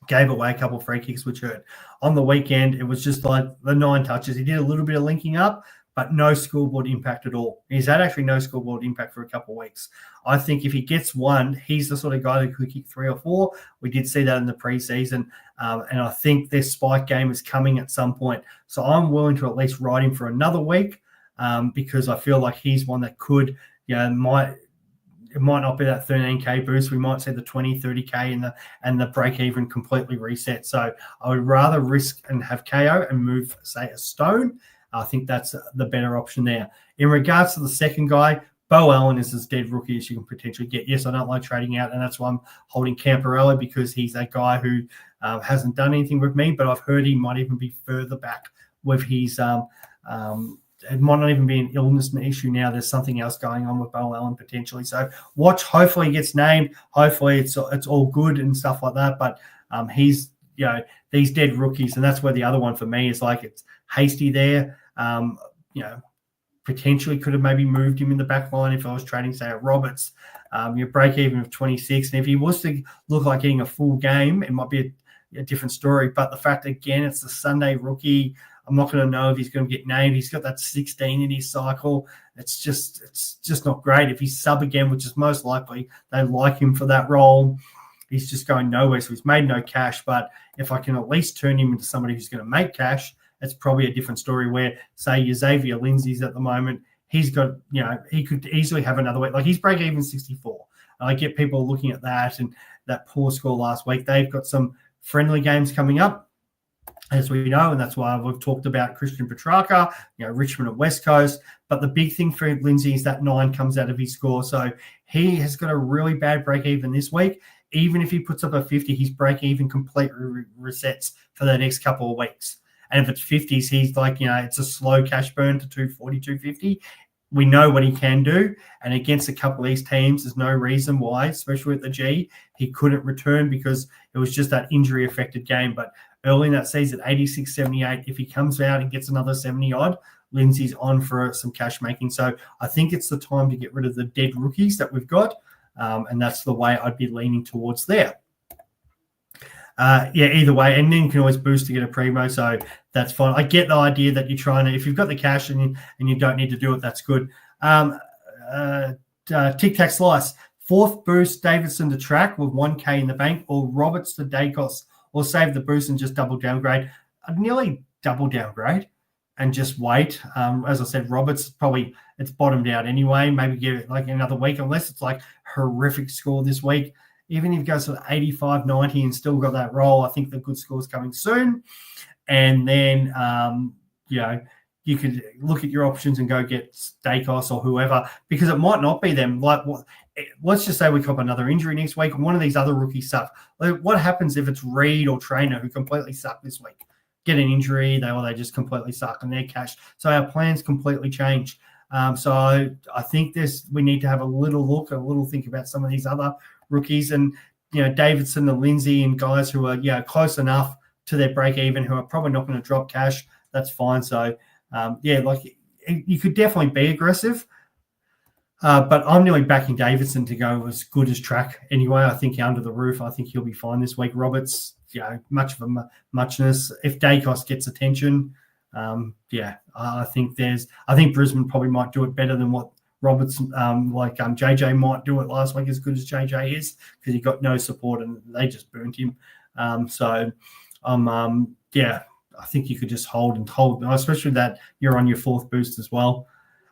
Gave away a couple of free kicks, which hurt. On the weekend, it was just the 9 touches. He did a little bit of linking up, but no scoreboard impact at all. He's had actually no scoreboard impact for a couple of weeks. I think if he gets one, he's the sort of guy that could kick 3 or 4. We did see that in the preseason, and I think this spike game is coming at some point. So I'm willing to at least ride him for another week because I feel like he's one that could, it might not be that 13K boost. We might see the 20, 30K and the break even completely reset. So I would rather risk and have KO and move, say, a Stone. I think that's the better option there. In regards to the second guy, Bo Allen is as dead rookie as you can potentially get. Yes, I don't like trading out, and that's why I'm holding Camperella, because he's that guy who hasn't done anything with me, but I've heard he might even be further back with his it might not even be an illness issue now. There's something else going on with Bo Allen potentially. So watch. Hopefully he gets named. Hopefully it's all good and stuff like that. But he's, these dead rookies, and that's where the other one for me is like it's Hasty there. Potentially could have maybe moved him in the back line if I was trading, say, a Roberts. Your break even of 26. And if he was to look like getting a full game, it might be a different story. But the fact, again, it's the Sunday rookie. I'm not going to know if he's going to get named. He's got that 16 in his cycle. It's just not great. If he's sub again, which is most likely, they like him for that role. He's just going nowhere, so he's made no cash. But if I can at least turn him into somebody who's going to make cash, it's probably a different story where, say, your Xavier Lindsay's at the moment. He's got, he could easily have another week. Like he's break even 64. And I get people looking at that and that poor score last week. They've got some friendly games coming up, as we know, and that's why we've talked about Christian Petracca, Richmond at West Coast. But the big thing for Lindsay is that 9 comes out of his score. So he has got a really bad break even this week. Even if he puts up a 50, his break even completely resets for the next couple of weeks. And if it's 50s, he's like, it's a slow cash burn to 240, 250. We know what he can do. And against a couple of these teams, there's no reason why, especially at the G, he couldn't return because it was just that injury-affected game. But early in that season, 86, 78, if he comes out and gets another 70-odd, Lindsay's on for some cash making. So I think it's the time to get rid of the dead rookies that we've got. And that's the way I'd be leaning towards there. Either way. And then you can always boost to get a primo. So that's fine. I get the idea that you're trying to, if you've got the cash and you don't need to do it, that's good. Tic Tac Slice. 4th boost, Davidson to track with 1K in the bank, or Roberts to Daicos, or save the boost and just double downgrade. I'd nearly double downgrade and just wait. As I said, Roberts probably, it's bottomed out anyway. Maybe give it like another week, unless it's like horrific score this week. Even if he goes to 85, 90 and still got that role, I think the good score's coming soon. And then, you could look at your options and go get Daicos or whoever, because it might not be them. Like, let's just say we cop another injury next week and one of these other rookies suck. Like, what happens if it's Reed or Trainer who completely suck this week? Get an injury, they just completely suck and they're cash. So our plans completely change. So I think we need to have a little think about some of these other rookies, and Davidson and Lindsay and guys who are close enough to their break even, who are probably not going to drop cash. That's fine. So you could definitely be aggressive, but I'm nearly backing Davidson to go as good as track anyway. I think under the roof, I think he'll be fine this week. Roberts, much of a muchness. If Daicos gets attention, I think Brisbane probably might do it better than what Roberts, JJ might do it last week, as good as JJ is, because he got no support and they just burnt him. I think you could just hold, especially that you're on your 4th boost as well.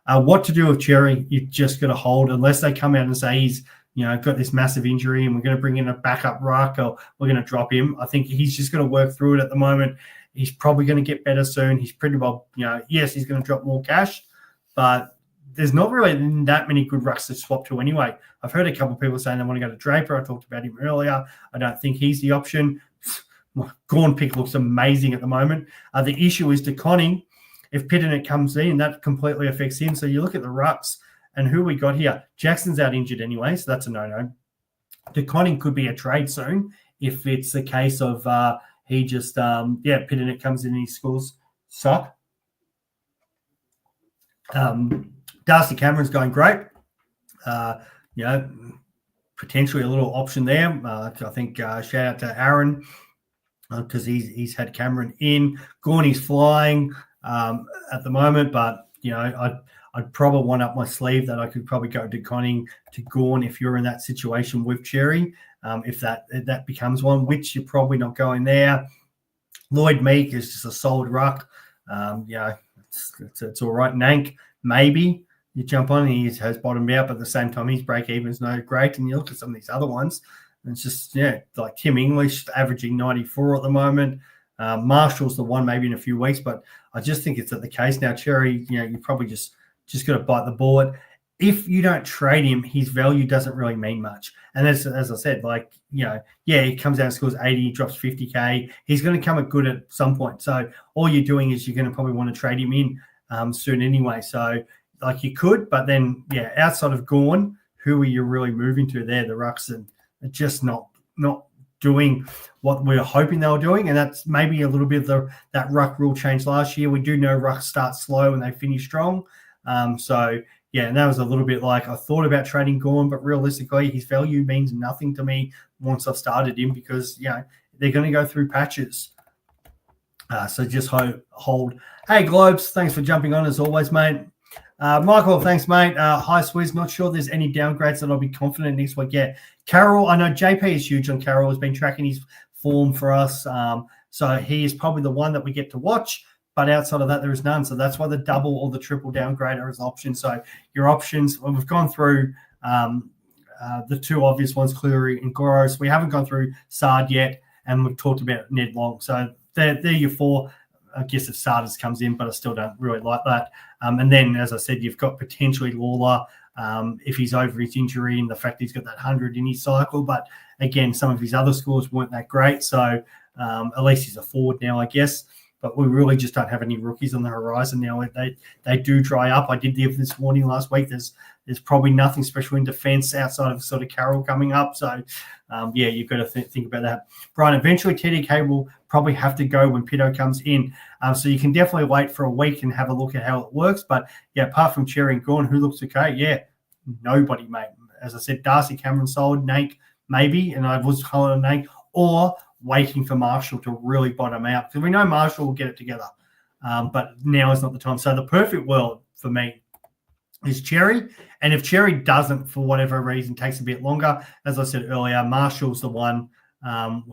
What to do with Cherry? You just got to hold, unless they come out and say he's got this massive injury and we're going to bring in a backup ruck or we're going to drop him. I think he's just going to work through it at the moment. He's probably going to get better soon. He's pretty well, yes, he's going to drop more cash, but there's not really that many good rucks to swap to anyway. I've heard a couple of people saying they want to go to Draper. I talked about him earlier. I don't think he's the option. Gorn pick looks amazing at the moment. The issue is DeConning. If Pitternick comes in, that completely affects him. So you look at the rucks and who we got here. Jackson's out injured anyway, so that's a no-no. DeConning could be a trade soon if it's a case of he just, Pitternick comes in and he scores suck. Darcy Cameron's going great. Potentially a little option there. I think shout out to Aaron because he's had Cameron in. Gorney's flying at the moment, but I'd probably want up my sleeve that I could probably go to Conning to Gorn if you're in that situation with Cherry. If that becomes one, which you're probably not going there. Lloyd Meek is just a solid ruck. It's all right. Nank, maybe you jump on and he has bottomed out, but at the same time, his break even is no great. And you look at some of these other ones, and it's just, like Tim English averaging 94 at the moment. Marshall's the one maybe in a few weeks, but I just think it's at the case now. Cherry, you probably just got to bite the bullet. if you don't trade him, his value doesn't really mean much. And as I said, like, he comes out and scores 80, drops 50K. He's going to come at good at some point. So all you're doing is you're going to probably want to trade him in soon anyway. So, like, you could, but then, outside of Gawn, who are you really moving to there? The Rucks are just not doing what we were hoping they were doing, and that's maybe a little bit of that ruck rule change last year. We do know rucks start slow and they finish strong. And that was a little bit like I thought about trading Gawn, but realistically, his value means nothing to me once I've started him because they're going to go through patches. So just hold. Hey, Globes, thanks for jumping on as always, mate. Michael, thanks, mate. Hi, Swizz. Not sure there's any downgrades that I'll be confident next week. Yeah, Carroll, I know JP is huge on Carroll. Has been tracking his form for us. So he is probably the one that we get to watch. But outside of that, there is none. So that's why the double or the triple downgrade are as options. So your options, we've gone through the two obvious ones, Cleary and Goros. We haven't gone through Sard yet, and we've talked about Ned Long. So they're your four. I guess if Sardis comes in, but I still don't really like that. And then, as I said, you've got potentially Lawler if he's over his injury and the fact he's got that 100 in his cycle. But again, some of his other scores weren't that great. So at least he's a forward now, I guess. But we really just don't have any rookies on the horizon now. They do dry up. I did this warning last week. There's probably nothing special in defence outside of sort of Carroll coming up. So, you've got to think about that. Brian, eventually TDK will probably have to go when Pito comes in. So you can definitely wait for a week and have a look at how it works. But, apart from Cherry and Gawn, who looks okay? Nobody, mate. As I said, Darcy, Cameron sold, Nake, maybe, and I was calling Nake, or waiting for Marshall to really bottom out because we know Marshall will get it together. But now is not the time. So the perfect world for me is Cherry. And if Cherry doesn't, for whatever reason, takes a bit longer, as I said earlier, Marshall's the one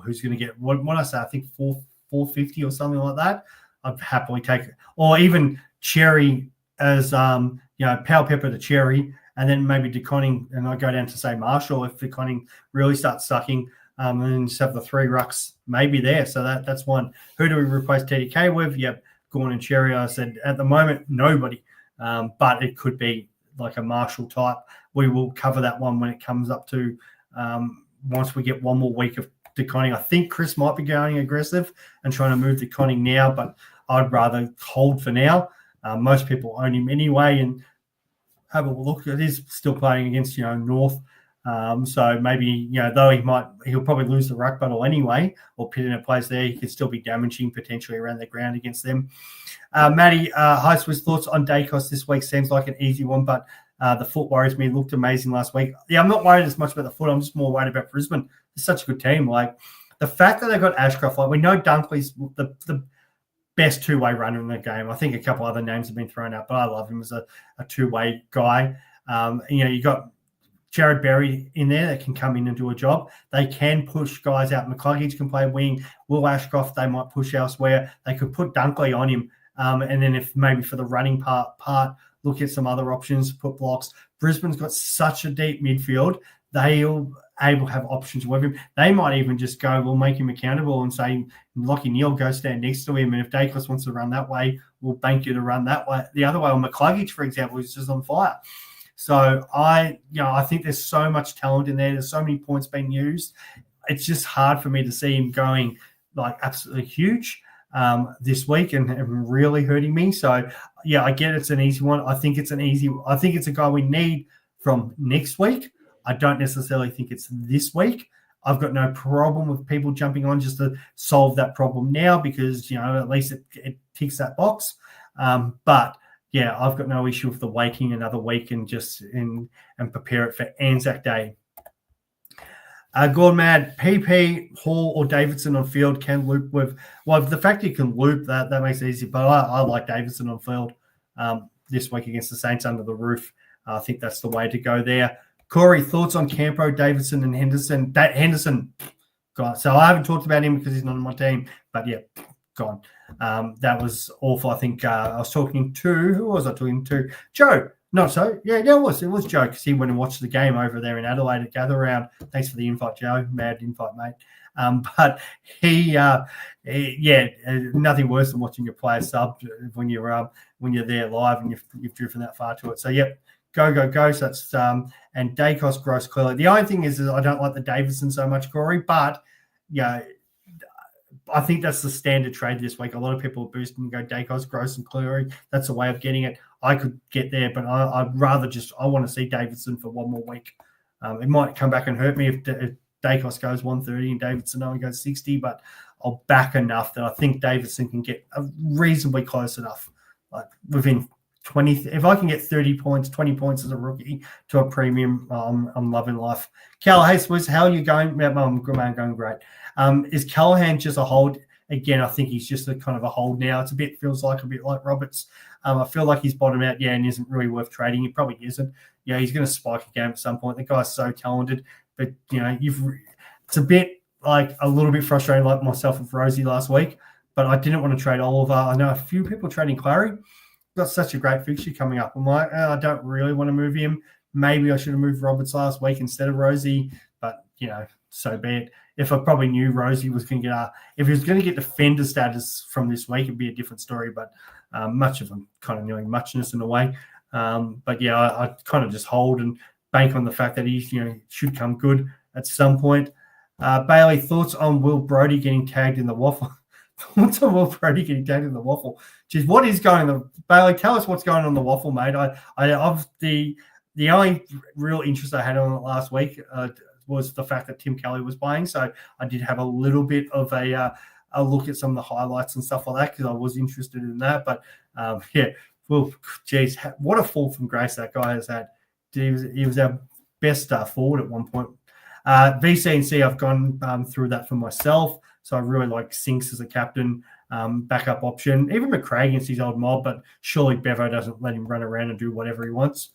who's going to get, what I say, I think 450 or something like that. I'd happily take it. Or even Cherry as, Powell Pepper to Cherry, and then maybe DeConning, and I go down to say Marshall if DeConning really starts sucking. And then just have the three rucks maybe there. So that's one. Who do we replace TDK with? Gawn and Cherry. I said at the moment, nobody. But it could be like a Marshall type. We will cover that one when it comes up to once we get one more week of DeConning. I think Chris might be going aggressive and trying to move DeConning now, but I'd rather hold for now. Most people own him anyway, and have a look. It is still playing against North. So maybe, though he'll probably lose the ruck battle anyway, or Pittina plays there, he could still be damaging potentially around the ground against them. Matty, hi, Swiss, thoughts on Daicos this week? Seems like an easy one, but the foot worries me. Looked amazing last week. I'm not worried as much about the foot. I'm just more worried about Brisbane. It's such a good team. Like, the fact that they've got Ashcroft, like, we know Dunkley's the best two-way runner in the game. I think a couple other names have been thrown out, but I love him as a two-way guy. You got Jared Berry in there that can come in and do a job. They can push guys out. McCluggage can play wing. Will Ashcroft, they might push elsewhere. They could put Dunkley on him. And then if maybe for the running part, look at some other options, put blocks. Brisbane's got such a deep midfield. They'll able to have options with him. They might even just go, we'll make him accountable and say, Lockie Neal, go stand next to him. And if Daicos wants to run that way, we'll bank you to run that way. The other way, on McCluggage, for example, is just on fire. So I think there's so much talent in there. There's so many points being used. It's just hard for me to see him going like absolutely huge this week and really hurting me. So I get it's an easy one. I think it's a guy we need from next week. I don't necessarily think it's this week. I've got no problem with people jumping on just to solve that problem now because, at least it ticks that box. But I've got no issue with the waiting another week and just and prepare it for Anzac Day. Gordon Mad, PP, Hall, or Davidson on field can loop with. Well, the fact you can loop that makes it easy. But I like Davidson on field this week against the Saints under the roof. I think that's the way to go there. Corey, thoughts on Campo, Davidson, and Henderson? Henderson, gone. So I haven't talked about him because he's not on my team. But gone. That was awful. I think I was talking to, who was I talking to? Joe. Not so. It was Joe because he went and watched the game over there in Adelaide at Gather Round. Thanks for the invite, Joe. Mad invite, mate. But he nothing worse than watching your player sub when you're there live and you've driven that far to it. So, go. So that's and Daicos, Gross, clearly. The only thing is I don't like the Davidson so much, Corey, but yeah, I think that's the standard trade this week. A lot of people are boosting and go Daicos, Gross, and Cleary. That's a way of getting it. I could get there, but I'd rather I want to see Davidson for one more week. It might come back and hurt me if Daicos goes 130 and Davidson only goes 60, but I'll back enough that I think Davidson can get reasonably close enough, like within 20. If I can get 30 points, 20 points as a rookie to a premium, I'm loving life. Cal, hey, Swizz, how are you going? I'm going great. Is Callahan just a hold? Again, I think he's just a kind of a hold now. Feels like a bit like Roberts. I feel like he's bottomed out, and isn't really worth trading. He probably isn't. Yeah, he's going to spike again at some point. The guy's so talented, but it's a bit like a little bit frustrating, like myself with Rosie last week. But I didn't want to trade Oliver. I know a few people trading Clary. Got such a great fixture coming up. I'm like, I don't really want to move him. Maybe I should have moved Roberts last week instead of Rosie, but so be it. If I probably knew Rosie was going to get if he was going to get defender status from this week, it'd be a different story. But much of them kind of knowing muchness in a way. But yeah, I kind of just hold and bank on the fact that he should come good at some point. Bailey, thoughts on Will Brodie getting tagged in the waffle? What's on Will Brodie getting tagged in the waffle? Jeez, what is going on? Bailey, tell us what's going on the waffle, mate. The only real interest I had on it last week was the fact that Tim Kelly was playing. So I did have a little bit of a look at some of the highlights and stuff like that because I was interested in that. But yeah, well, geez, what a fall from grace that guy has had. He was our best forward at one point. VC&C, I've gone through that for myself. So I really like Sinks as a captain, backup option. Even McCrae against his old mob, but surely Bevo doesn't let him run around and do whatever he wants.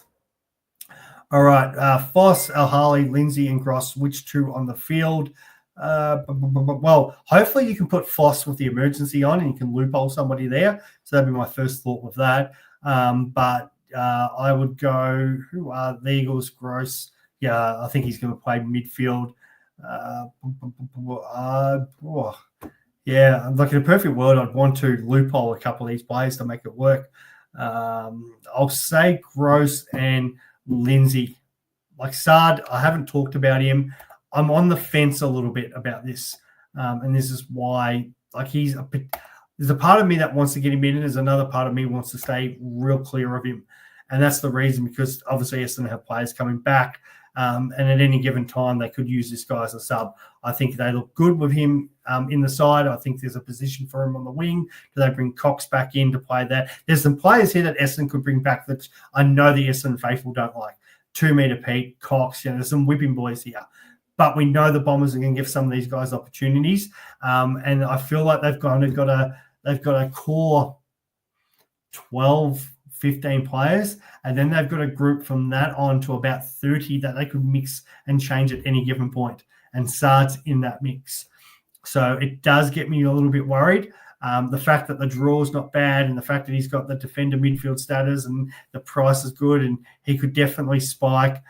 All right, Foss, Al-Hali, Lindsay, and Gross, which two on the field? Well, hopefully you can put Foss with the emergency on and you can loophole somebody there. So that'd be my first thought with that. But I would go, who are the Eagles? Gross. Yeah, I think he's going to play midfield. Yeah, like in a perfect world, I'd want to loophole a couple of these players to make it work. I'll say Gross and Lindsay. Like Sard, I haven't talked about him. I'm on the fence a little bit about this. And this is why, like, there's a part of me that wants to get him in, and there's another part of me wants to stay real clear of him. And that's the reason, because obviously Essendon have players coming back. And at any given time, they could use this guy as a sub. I think they look good with him in the side. I think there's a position for him on the wing. Do they bring Cox back in to play that? There's some players here that Essendon could bring back that I know the Essendon faithful don't like. 2 meter Pete, Cox, there's some whipping boys here. But we know the Bombers are going to give some of these guys opportunities. And I feel like they've got a core 12, 15 players, and then they've got a group from that on to about 30 that they could mix and change at any given point. And Sard's in that mix. So it does get me a little bit worried. The fact that the draw is not bad, and the fact that he's got the defender midfield status and the price is good, and he could definitely spike.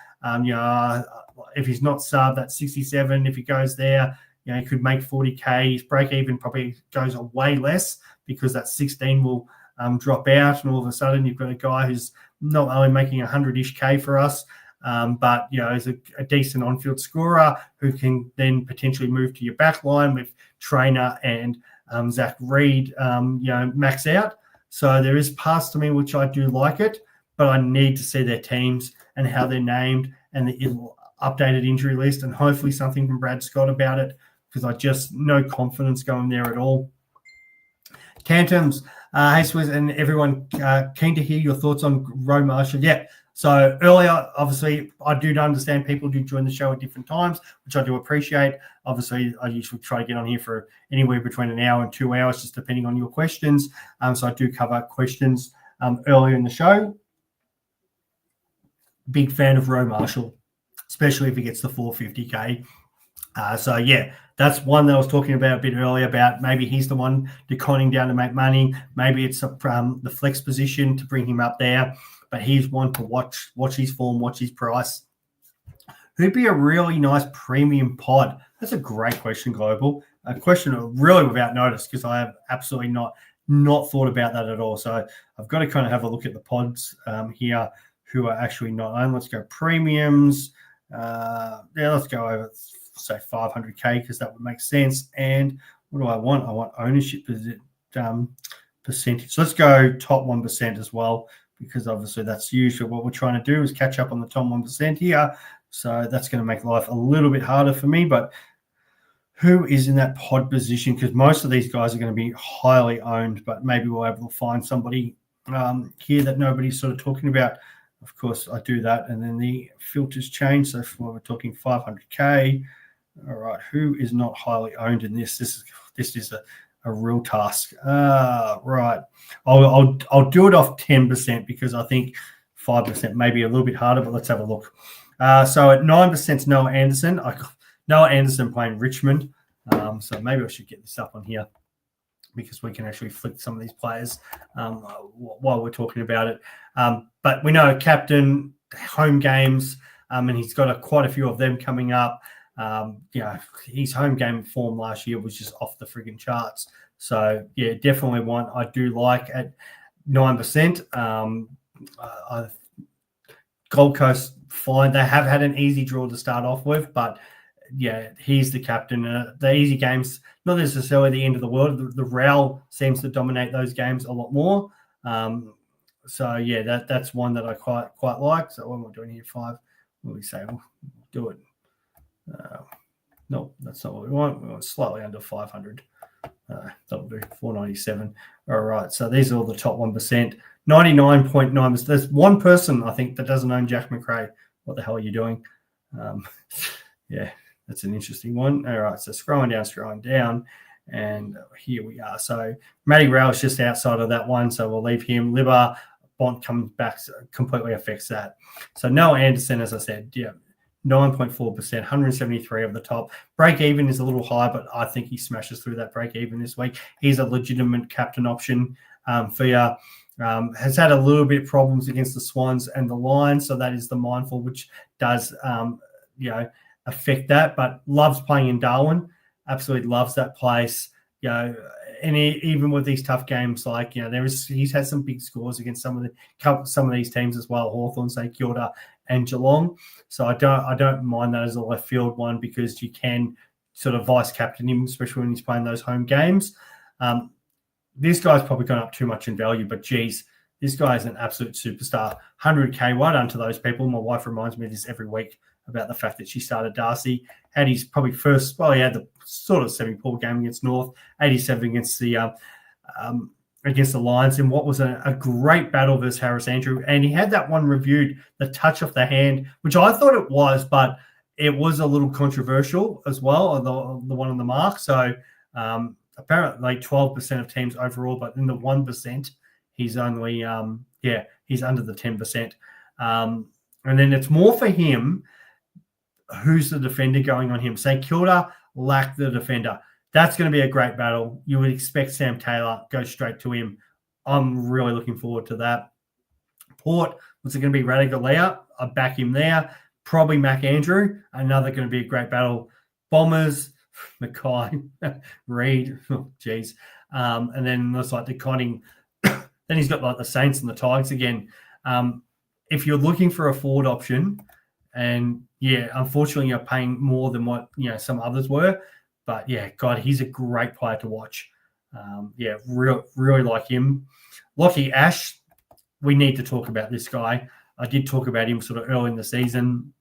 If he's not sub, that's 67. If he goes there, he could make 40K. His break even probably goes way less because that 16 will drop out, and all of a sudden you've got a guy who's not only making 100-ish K for us, but is a decent on-field scorer who can then potentially move to your back line with Trainer and Zach Reed, max out. So there is parts to me which I do like it, but I need to see their teams and how they're named and the updated injury list, and hopefully something from Brad Scott about it, because I just no confidence going there at all. Tantrums, hey Swizz and everyone, keen to hear your thoughts on Roe Marshall. Yeah, so earlier, obviously, I do understand people do join the show at different times, which I do appreciate. Obviously, I usually try to get on here for anywhere between an hour and 2 hours, just depending on your questions. So I do cover questions earlier in the show. Big fan of Roe Marshall, especially if he gets the 450K. So, yeah, that's one that I was talking about a bit earlier about maybe he's the one declining down to make money. Maybe it's the flex position to bring him up there. But he's one to watch his form, watch his price. Who'd be a really nice premium pod? That's a great question, Global. A question really without notice, because I have absolutely not thought about that at all. So I've got to kind of have a look at the pods here. who are actually not owned. Let's go premiums. Let's go over, say, 500K because that would make sense. And what do I want? I want ownership percentage. So let's go top 1% as well, because obviously that's usually what we're trying to do is catch up on the top 1% here. So that's going to make life a little bit harder for me. But who is in that pod position? Because most of these guys are going to be highly owned, but maybe we'll be able to find somebody here that nobody's sort of talking about. Of course, I do that, and then the filters change. So we're talking 500K. All right, who is not highly owned in this? This is a real task. Right, I'll do it off 10% because I think 5% may be a little bit harder. But let's have a look. So at 9%, Noah Anderson. Noah Anderson playing Richmond. So maybe I should get this up on here, because we can actually flick some of these players while we're talking about it. But we know captain, home games, and he's got quite a few of them coming up. His home game form last year was just off the friggin' charts. So, yeah, definitely one I do like at 9%. Gold Coast, fine. They have had an easy draw to start off with, but yeah, he's the captain. The easy games, not necessarily the end of the world. The Real seems to dominate those games a lot more. So yeah, that's one that I quite like. So what am I doing here? 5. What do we say? We'll do it. No, that's not what we want. We want slightly under 500. That'll do 497. All right. So these are all the top 1%. 99.9%. There's one person I think that doesn't own Jack McRae. What the hell are you doing? Yeah. That's an interesting one. All right, so scrolling down, and here we are. So Matty Rowell is just outside of that one, so we'll leave him. Libba, Bont comes back, so completely affects that. So Noah Anderson, as I said, yeah, 9.4%, 173 of the top. Break even is a little high, but I think he smashes through that break even this week. He's a legitimate captain option for you. Has had a little bit of problems against the Swans and the Lions, so that is the mindful, which does, affect that, but loves playing in Darwin. Absolutely loves that place. And even with these tough games, like he's had some big scores against some of these teams as well. Hawthorn, St Kilda, and Geelong. So I don't mind that as a left field one, because you can sort of vice captain him, especially when he's playing those home games. This guy's probably gone up too much in value, but geez, this guy is an absolute superstar. 100K, well done to those people. My wife reminds me of this every week about the fact that she started Darcy. Had his probably first, he had the sort of semi-poor game against North, 87 against the Lions, in what was a great battle versus Harris Andrew. And he had that one reviewed, the touch of the hand, which I thought it was, but it was a little controversial as well, the one on the mark. So apparently like 12% of teams overall, but in the 1%, he's only, he's under the 10%. And then it's more for him. Who's the defender going on him? St Kilda lack the defender. That's going to be a great battle. You would expect Sam Taylor go straight to him. I'm really looking forward to that. Port, what's it going to be? Radigalea. I back him there. Probably Mac Andrew. Another going to be a great battle. Bombers, Mackay, Reed. Oh, geez. And then looks like the Conning. Then he's got like the Saints and the Tigers again. If you're looking for a forward option, and yeah, unfortunately, you're paying more than what some others were. But yeah, God, he's a great player to watch. Really like him. Lockie Ash, we need to talk about this guy. I did talk about him sort of early in the season.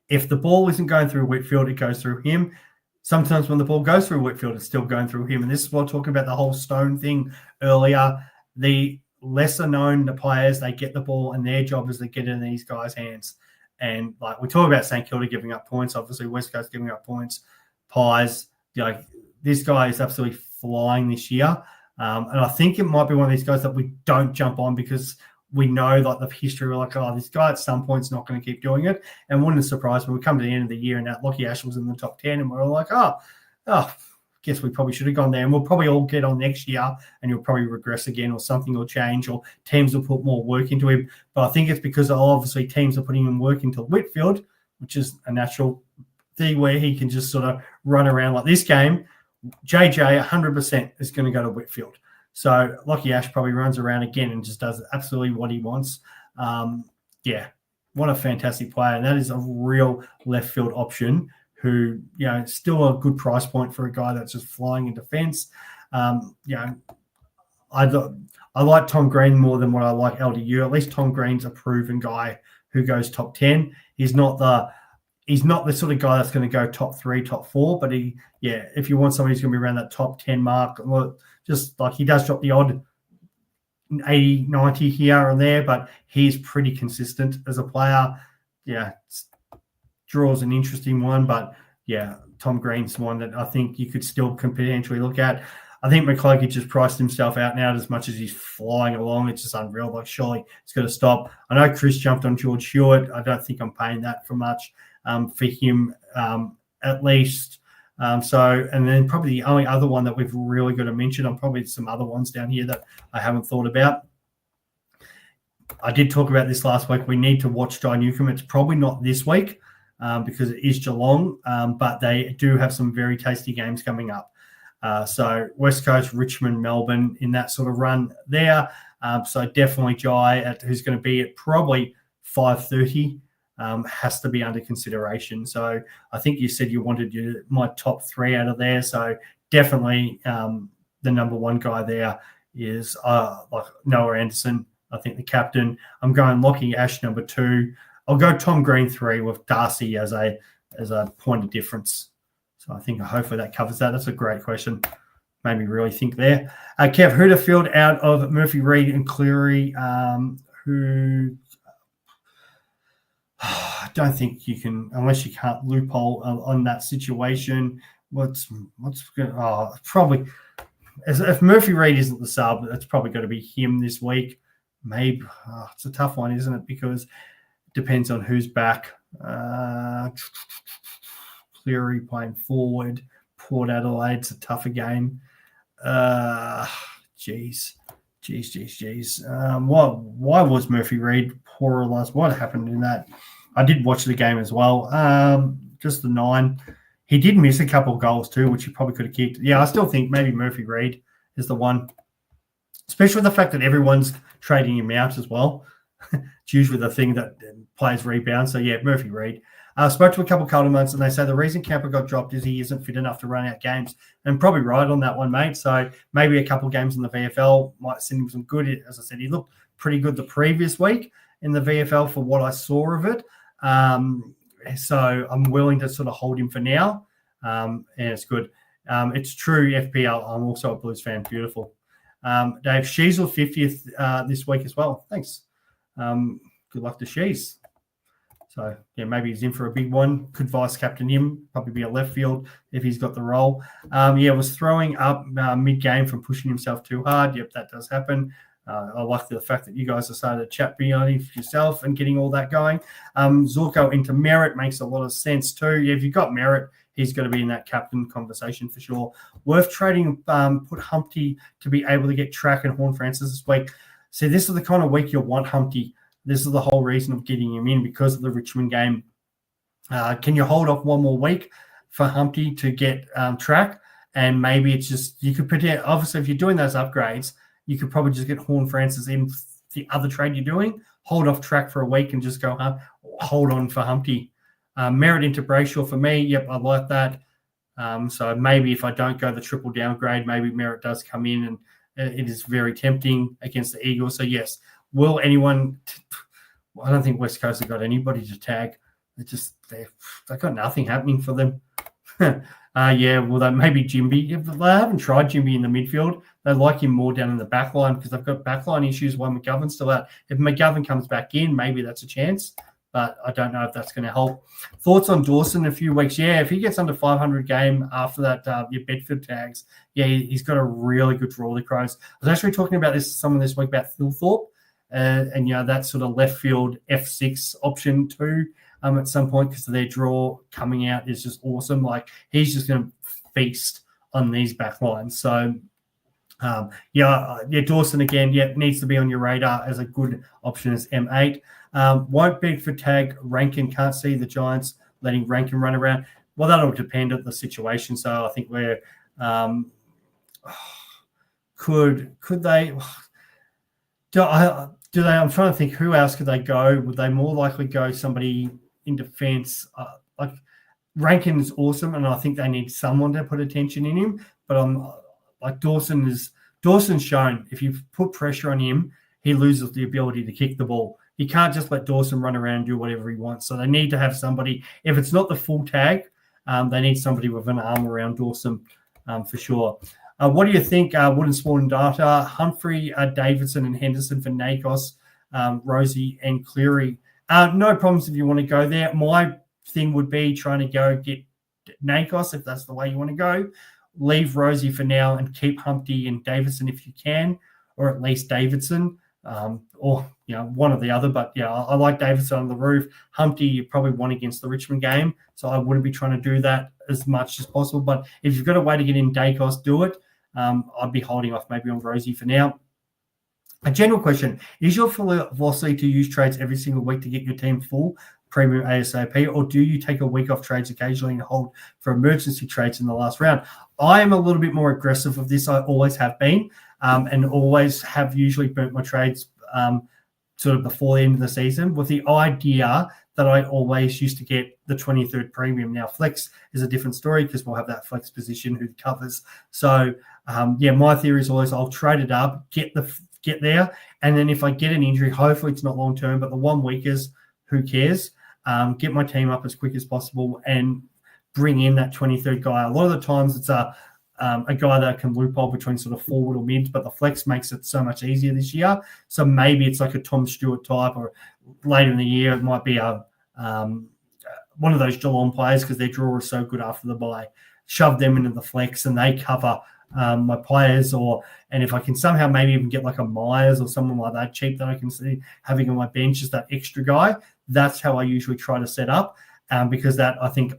If the ball isn't going through Whitfield, it goes through him. Sometimes when the ball goes through Whitfield, it's still going through him. And this is what I'm talking about, the whole Stone thing earlier. The lesser known the players, they get the ball, and their job is to get it in these guys' hands. And like we talk about St Kilda giving up points, obviously West Coast giving up points, Pies. This guy is absolutely flying this year. And I think it might be one of these guys that we don't jump on because we know like the history. We're like, this guy at some point's not going to keep doing it. And wouldn't it surprise me? We come to the end of the year and that Lockie Ash was in the top 10 and we're all like, guess we probably should have gone there. And we'll probably all get on next year and he'll probably regress again or something will change or teams will put more work into him. But I think it's because obviously teams are putting in work into Whitfield, which is a natural thing where he can just sort of run around like this game. JJ 100% is going to go to Whitfield. So Lockie Ash probably runs around again and just does absolutely what he wants. yeah, what a fantastic player. And that is a real left field option who, still a good price point for a guy that's just flying in defense. I like Tom Green more than what I like LDU. At least Tom Green's a proven guy who goes top 10. He's not the sort of guy that's going to go top 3, top 4, but if you want somebody who's going to be around that top 10 mark, just like he does drop the odd 80, 90 here and there, but he's pretty consistent as a player. Yeah, Draw's an interesting one, but Tom Green's one that I think you could still potentially look at. I think McCluggage just priced himself out now as much as he's flying along. It's just unreal. Like, surely it's got to stop. I know Chris jumped on George Hewitt. I don't think I'm paying that for much for him, at least. And then probably the only other one that we've really got to mention, and probably some other ones down here that I haven't thought about. I did talk about this last week. We need to watch Jai Newcomb. It's probably not this week because it is Geelong, but they do have some very tasty games coming up. So West Coast, Richmond, Melbourne in that sort of run there. So definitely Jai, who's going to be at probably 5:30, has to be under consideration. So I think you said you wanted my top 3 out of there. So definitely the number 1 guy there is like Noah Anderson. I think the captain. I'm going Lockie Ash number 2. I'll go Tom Green 3 with Darcy as a point of difference. So I think hopefully that covers that. That's a great question. Made me really think there. Kev Huddersfield out of Murphy, Reid and Cleary, who I don't think you can, unless you can't loophole on that situation. What's going? Probably if Murphy Reid isn't the sub, it's probably going to be him this week. Maybe it's a tough one, isn't it? Because it depends on who's back. Cleary playing forward. Port Adelaide's a tougher game. Jeez. Why was Murphy Reid poor last? What happened in that? I did watch the game as well. Just the 9. He did miss a couple of goals too, which he probably could have kicked. Yeah, I still think maybe Murphy Reid is the one, especially with the fact that everyone's trading him out as well. It's usually the thing that players rebound. So, Murphy Reid. I spoke to a couple of Coldemans, and they say the reason Camper got dropped is he isn't fit enough to run out games. And probably right on that one, mate. So maybe a couple of games in the VFL might send him some good. As I said, he looked pretty good the previous week in the VFL for what I saw of it. So I'm willing to sort of hold him for now. And it's good. It's true, FPL. I'm also a Blues fan. Beautiful. Dave, Sheasel 50th this week as well. Thanks. Good luck to Shees. So, maybe he's in for a big one. Could vice captain him, probably be a left field if he's got the role. Was throwing up mid-game from pushing himself too hard. Yep, that does happen. I like the fact that you guys decided to chat beyond yourself and getting all that going. Zorko into Merrett makes a lot of sense too. Yeah, if you've got Merrett, he's going to be in that captain conversation for sure. Worth trading, put Humpty to be able to get Track and Horn Francis this week. See, this is the kind of week you'll want Humpty. This is the whole reason of getting him in because of the Richmond game. Can you hold off one more week for Humpty to get Track? And maybe it's just, you could pretend, obviously, if you're doing those upgrades, you could probably just get Horn Francis in the other trade you're doing, hold off Track for a week and just go, hold on for Humpty. Merrett into Brayshaw for me. Yep, I like that. So maybe if I don't go the triple downgrade, maybe Merrett does come in and it is very tempting against the Eagles. So, yes. Will anyone – I don't think West Coast have got anybody to tag. They've got nothing happening for them. They maybe Jimby. They haven't tried Jimby in the midfield. They like him more down in the back line because they've got backline issues while McGovern's still out. If McGovern comes back in, maybe that's a chance, but I don't know if that's going to help. Thoughts on Dawson in a few weeks? Yeah, if he gets under 500 game after that, your Bedford tags, he's got a really good draw, the Crows. I was actually talking about someone this week about Thilthorpe. And that sort of left field F6 option too at some point because their draw coming out is just awesome. Like he's just going to feast on these back lines. So, Dawson again, needs to be on your radar as a good option as M8. Won't bid for tag. Rankin can't see the Giants letting Rankin run around. Well, that'll depend on the situation. So I think we're could they? I'm trying to think who else could they go. Would they more likely go somebody in defence? Like Rankin is awesome, and I think they need someone to put attention in him. But I'm like Dawson's shown if you put pressure on him, he loses the ability to kick the ball. You can't just let Dawson run around and do whatever he wants. So they need to have somebody. If it's not the full tag, they need somebody with an arm around Dawson for sure. What do you think? Wooden Spawn and Data, Humphrey, Davidson, and Henderson for Daicos, Rosie, and Cleary. No problems if you want to go there. My thing would be trying to go get Daicos if that's the way you want to go. Leave Rosie for now and keep Humpty and Davidson if you can, or at least Davidson, or one or the other. But yeah, I like Davidson on the roof. Humpty, you probably won against the Richmond game, so I wouldn't be trying to do that as much as possible. But if you've got a way to get in Daicos, do it. I'd be holding off maybe on Rosie for now. A general question: is your philosophy to use trades every single week to get your team full premium ASAP, or do you take a week off trades occasionally and hold for emergency trades in the last round? I am a little bit more aggressive with this. I always have been, and always have usually burnt my trades sort of before the end of the season, with the idea that I always used to get the 23rd premium. Now, flex is a different story because we'll have that flex position who covers. So, my theory is always I'll trade it up, get there, and then if I get an injury, hopefully it's not long term, but the 1 weekers, who cares? Get my team up as quick as possible and bring in that 23rd guy. A lot of the times it's a guy that can loophole between sort of forward or mid, but the flex makes it so much easier this year. So maybe it's like a Tom Stewart type, or later in the year it might be a one of those Geelong players because their draw is so good after the bye. Shove them into the flex and they cover my players, and if I can somehow maybe even get like a Myers or someone like that cheap that I can see having on my bench as that extra guy, that's how I usually try to set up, because that I think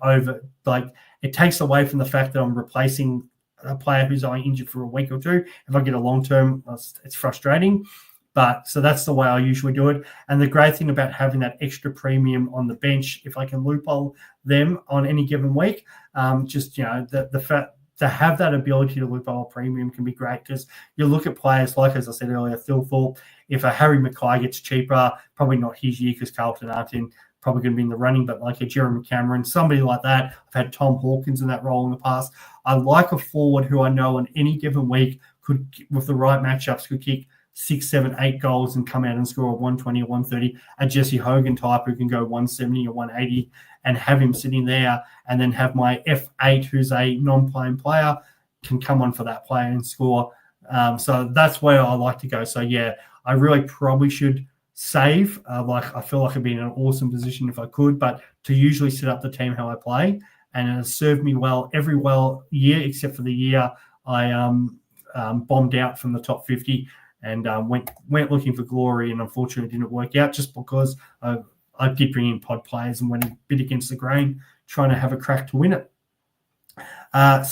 it takes away from the fact that I'm replacing a player who's only injured for a week or two. If I get a long term, it's frustrating. But so that's the way I usually do it. And the great thing about having that extra premium on the bench, if I can loophole them on any given week, the fact to have that ability to loophole premium can be great, because you look at players like, as I said earlier, Phil Thorpe. If a Harry Mackay gets cheaper, probably not his year because Carlton aren't probably going to be in the running, but like a Jeremy Cameron, somebody like that. I've had Tom Hawkins in that role in the past. I like a forward who I know on any given week could, with the right matchups, could kick 6, 7, 8 goals and come out and score a 120 or 130, a Jesse Hogan type who can go 170 or 180, and have him sitting there, and then have my F8, who's a non-playing player, can come on for that player and score. So that's where I like to go. So, yeah, I really probably should save. I feel like I'd be in an awesome position if I could, but to usually set up the team how I play, and it has served me well every year except for the year I bombed out from the top 50 and went looking for glory, and unfortunately it didn't work out just because I did bring in pod players and went a bit against the grain, trying to have a crack to win it. And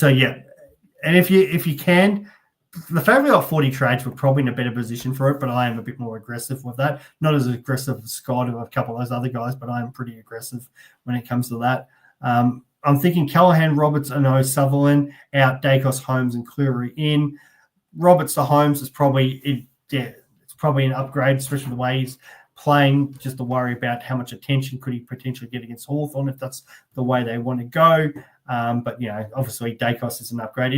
if you can, the fact we got 40 trades, we're probably in a better position for it, but I am a bit more aggressive with that. Not as aggressive as Scott or a couple of those other guys, but I am pretty aggressive when it comes to that. I'm thinking Callahan, Roberts, and Sutherland out, Daicos, Holmes, and Cleary in. Roberts to Holmes is probably it's probably an upgrade, especially the way he's playing, just to worry about how much attention could he potentially get against Hawthorn if that's the way they want to go. But, obviously Daicos is an upgrade.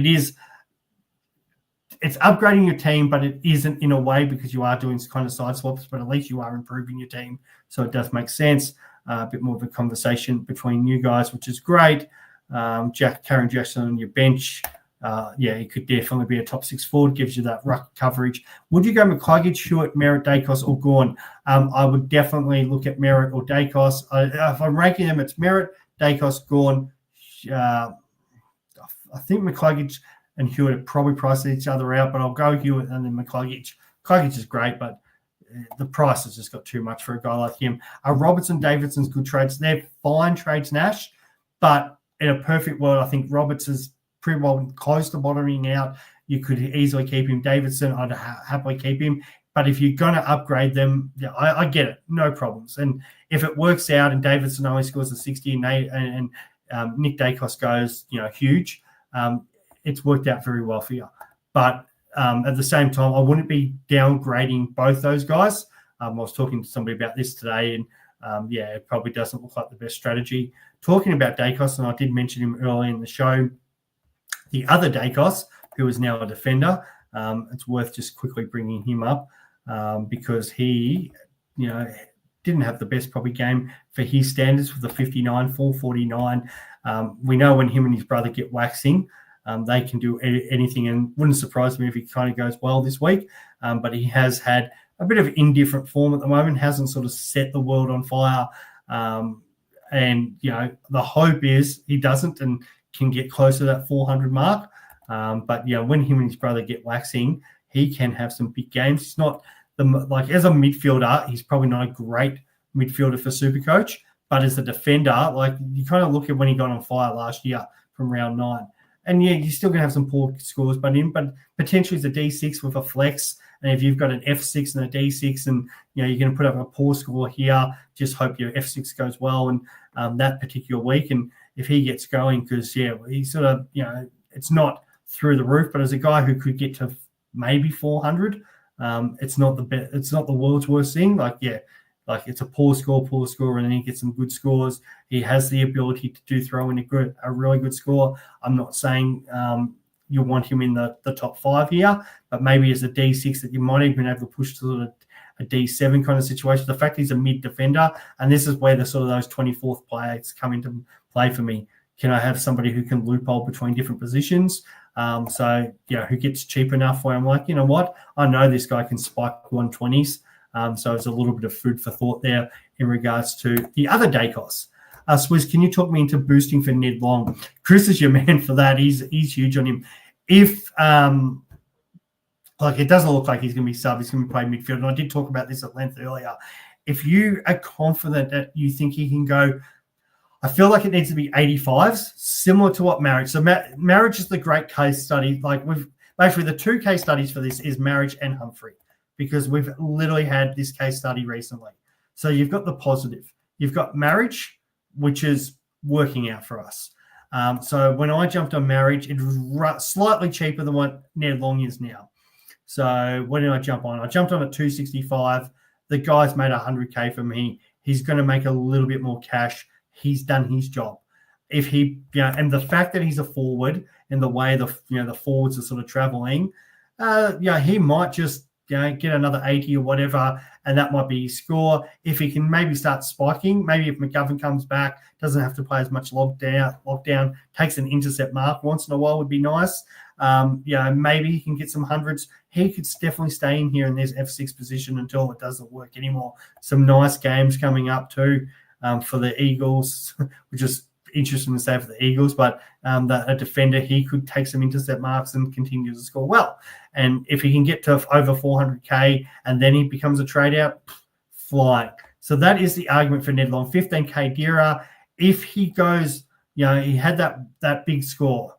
It's upgrading your team, but it isn't in a way because you are doing kind of side swaps, but at least you are improving your team. So it does make sense. A bit more of a conversation between you guys, which is great. Karen Jackson on your bench. He could definitely be a top 6 forward, gives you that ruck coverage. Would you go McCluggage, Hewitt, Merrett, Daicos, or Gawn? I would definitely look at Merrett or Daicos. If I'm ranking them, it's Merrett, Daicos, Gawn. I think McCluggage and Hewitt probably price each other out, but I'll go Hewitt and then McCluggage. McCluggage is great, but the price has just got too much for a guy like him. Robertson, Davidson's good trades. They're fine trades, Nash, but in a perfect world, I think Roberts is pretty well close to bottoming out. You could easily keep him. Davidson, I'd happily keep him. But if you're going to upgrade them, I get it. No problems. And if it works out and Davidson only scores a 60 and Nick Daicos goes, huge, it's worked out very well for you. But at the same time, I wouldn't be downgrading both those guys. I was talking to somebody about this today, and it probably doesn't look like the best strategy. Talking about Daicos, and I did mention him early in the show, the other Daicos, who is now a defender, it's worth just quickly bringing him up because he, didn't have the best probably game for his standards with the 59, 449. We know when him and his brother get waxing, they can do anything, and wouldn't surprise me if he kind of goes well this week. But he has had a bit of indifferent form at the moment, hasn't sort of set the world on fire. And, the hope is he doesn't and can get close to that 400 mark. But, when him and his brother get waxing, he can have some big games. He's not as a midfielder, he's probably not a great midfielder for Supercoach, but as a defender, you kind of look at when he got on fire last year from round 9. And you're still going to have some poor scores, but potentially it's a D6 with a flex. And if you've got an F6 and a D6 and, you're going to put up a poor score here, just hope your F6 goes well and that particular week. And if he gets going, because, he's sort of, it's not through the roof, but as a guy who could get to maybe 400, it's not the world's worst thing. It's a poor score, and then he gets some good scores. He has the ability to throw in a really good score. I'm not saying you want him in the top 5 here, but maybe as a D6 that you might even be able to push to sort of a D7 kind of situation. The fact he's a mid defender, and this is where the sort of those 24th players come into play for me. Can I have somebody who can loophole between different positions? Who gets cheap enough where I'm like, you know what? I know this guy can spike 120s. So it's a little bit of food for thought there in regards to the other Daicos. Swizz, can you talk me into boosting for Ned Long? Chris is your man for that. He's huge on him. If it doesn't look like he's going to be sub, he's going to be playing midfield. And I did talk about this at length earlier. If you are confident that you think he can go, I feel like it needs to be 85s, similar to what Marriage. So Marriage is the great case study. The 2 case studies for this is Marriage and Humphrey, because we've literally had this case study recently. So you've got the positive. You've got Marriage, which is working out for us. So when I jumped on Marriage, it was slightly cheaper than what Ned Long is now. So when did I jump on? I jumped on at 265. The guy's made 100K for me. He's going to make a little bit more cash. He's done his job. If he, and the fact that he's a forward and the way the forwards are sort of traveling, he might just get another 80 or whatever, and that might be his score. If he can maybe start spiking, maybe if McGovern comes back, doesn't have to play as much lockdown, takes an intercept mark once in a while would be nice. Maybe he can get some hundreds. He could definitely stay in here in this F6 position until it doesn't work anymore. Some nice games coming up too for the Eagles, which is interesting to say for the Eagles, but a defender, he could take some intercept marks and continue to score well. And if he can get to over 400K and then he becomes a trade out, flying. So that is the argument for Ned Long. 15K Dira. If he goes, he had that big score,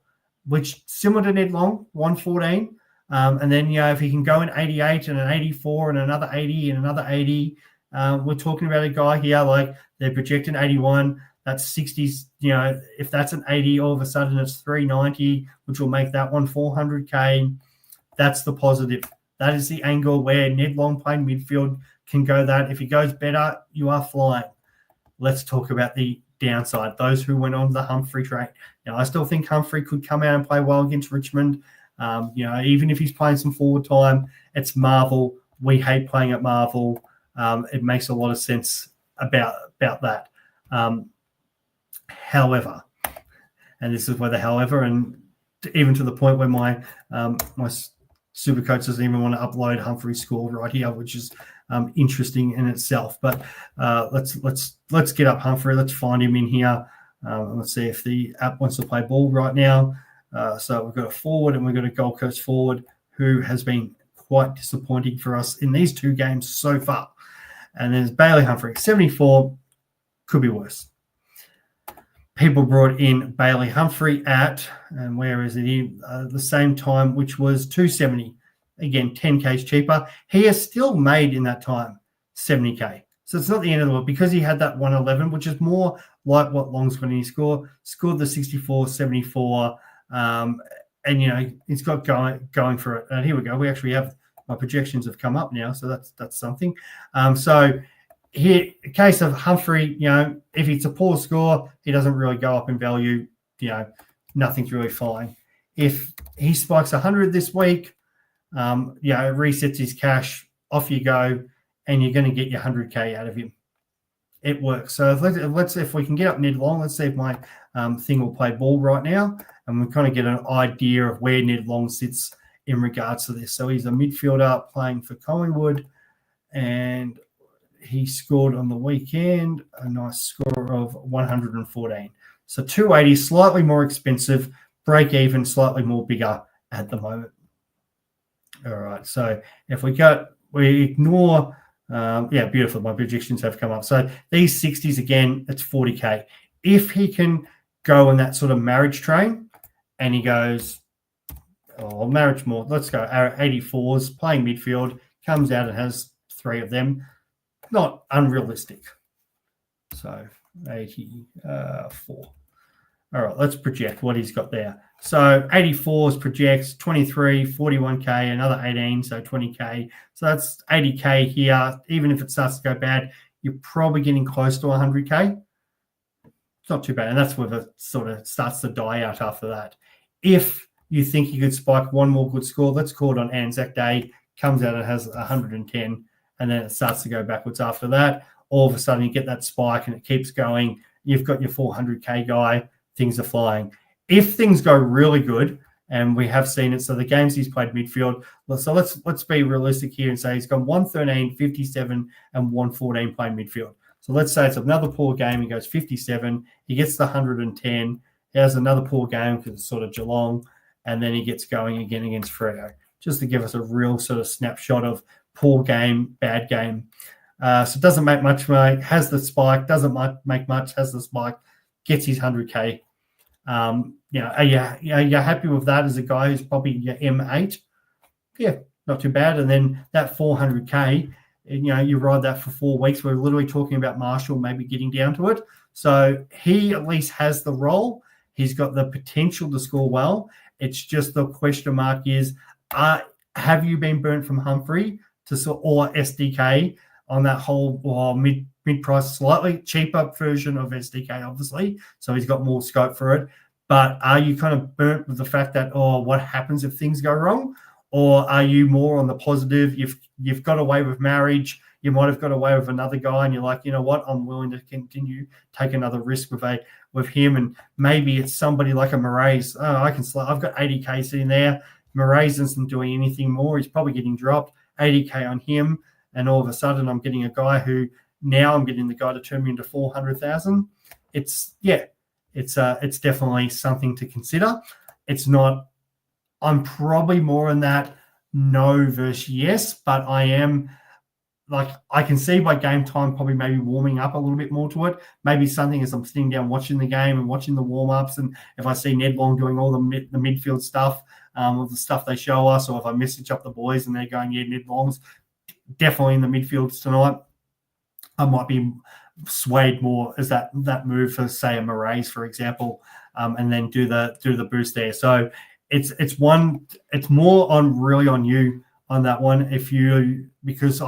which similar to Ned Long, 114. And then, if he can go in 88 and an 84 and another 80 and another 80, we're talking about a guy here, they're projecting 81. That's 60s. If that's an 80, all of a sudden it's 390, which will make that one 400K. That's the positive. That is the angle where Ned Long playing midfield can go that. If he goes better, you are flying. Let's talk about the downside. Those who went on the Humphrey train. Now, I still think Humphrey could come out and play well against Richmond. Even if he's playing some forward time, it's Marvel. We hate playing at Marvel. It makes a lot of sense about that. However, and this is where the however, and even to the point where my Supercoach doesn't even want to upload Humphrey's score right here, which is interesting in itself. But let's get up Humphrey. Let's find him in here. Let's see if the app wants to play ball right now. So we've got a forward and we've got a Gold Coast forward who has been quite disappointing for us in these 2 games so far. And there's Bailey Humphrey, 74, could be worse. People brought in Bailey Humphrey at, and where is it? The same time, which was 270. Again, 10K cheaper. He has still made in that time 70K. So it's not the end of the world because he had that 111, which is more like what Long's going to score. Scored the 64, 74, and he's got going for it. And here we go. We actually have my projections have come up now, so that's something. So here, a case of Humphrey, if it's a poor score, he doesn't really go up in value. Nothing's really flying. If he spikes 100 this week, it resets his cash, off you go, and you're going to get your 100K out of him. It works. So if we can get up Ned Long, let's see if my thing will play ball right now, and we kind of get an idea of where Ned Long sits in regards to this. So he's a midfielder playing for Collingwood, and he scored on the weekend a nice score of 114. So 280, slightly more expensive, break even, slightly more bigger at the moment. All right. So if we ignore, beautiful. My projections have come up. So these 60s, again, it's 40K. If he can go on that sort of marriage train and he goes, marriage more, let's go 84s, playing midfield, comes out and has 3 of them, not unrealistic. So 84. All right, let's project what he's got there. So 84s projects 23, 41K, another 18, so 20K. So that's 80K here. Even if it starts to go bad, you're probably getting close to 100K. It's not too bad. And that's where it sort of starts to die out after that. If you think you could spike one more good score, let's call it on Anzac Day, comes out and has 110, and then it starts to go backwards after that. All of a sudden you get that spike and it keeps going. You've got your 400K guy. Things are flying. If things go really good, and we have seen it, so the games he's played midfield, so let's be realistic here and say he's gone 113, 57, and 114 playing midfield. So let's say it's another poor game. He goes 57. He gets the 110. He has another poor game because it's sort of Geelong, and then he gets going again against Freo, just to give us a real sort of snapshot of poor game, bad game. So it doesn't make much, mate. Has the spike, doesn't make much, has the spike, gets his 100K. Are you happy with that as a guy who's probably your M8? Yeah, not too bad. And then that 400K, you ride that for 4 weeks. We're literally talking about Marshall maybe getting down to it. So he at least has the role. He's got the potential to score well. It's just the question mark is, have you been burnt from Humphrey or SDK on that whole mid-price, slightly cheaper version of SDK, obviously, so he's got more scope for it. But are you kind of burnt with the fact that, what happens if things go wrong? Or are you more on the positive? You've got away with marriage. You might have got away with another guy, and you're like, you know what? I'm willing to continue, take another risk with him, and maybe it's somebody like a Merrett. I've got 80K sitting there. Merrett isn't doing anything more. He's probably getting dropped. 80K on him. And all of a sudden, I'm getting a guy who now I'm getting the guy to turn me into 400,000. It's definitely something to consider. It's not. I'm probably more in that no versus yes, but I am I can see by game time probably maybe warming up a little bit more to it. Maybe something as I'm sitting down watching the game and watching the warm ups, and if I see Ned Long doing all the midfield stuff, with the stuff they show us, or if I message up the boys and they're going, Ned Long's definitely in the midfields tonight, I might be swayed more as that move for, say, a Merrett, for example, and then do the boost there. So it's more on you on that one. Because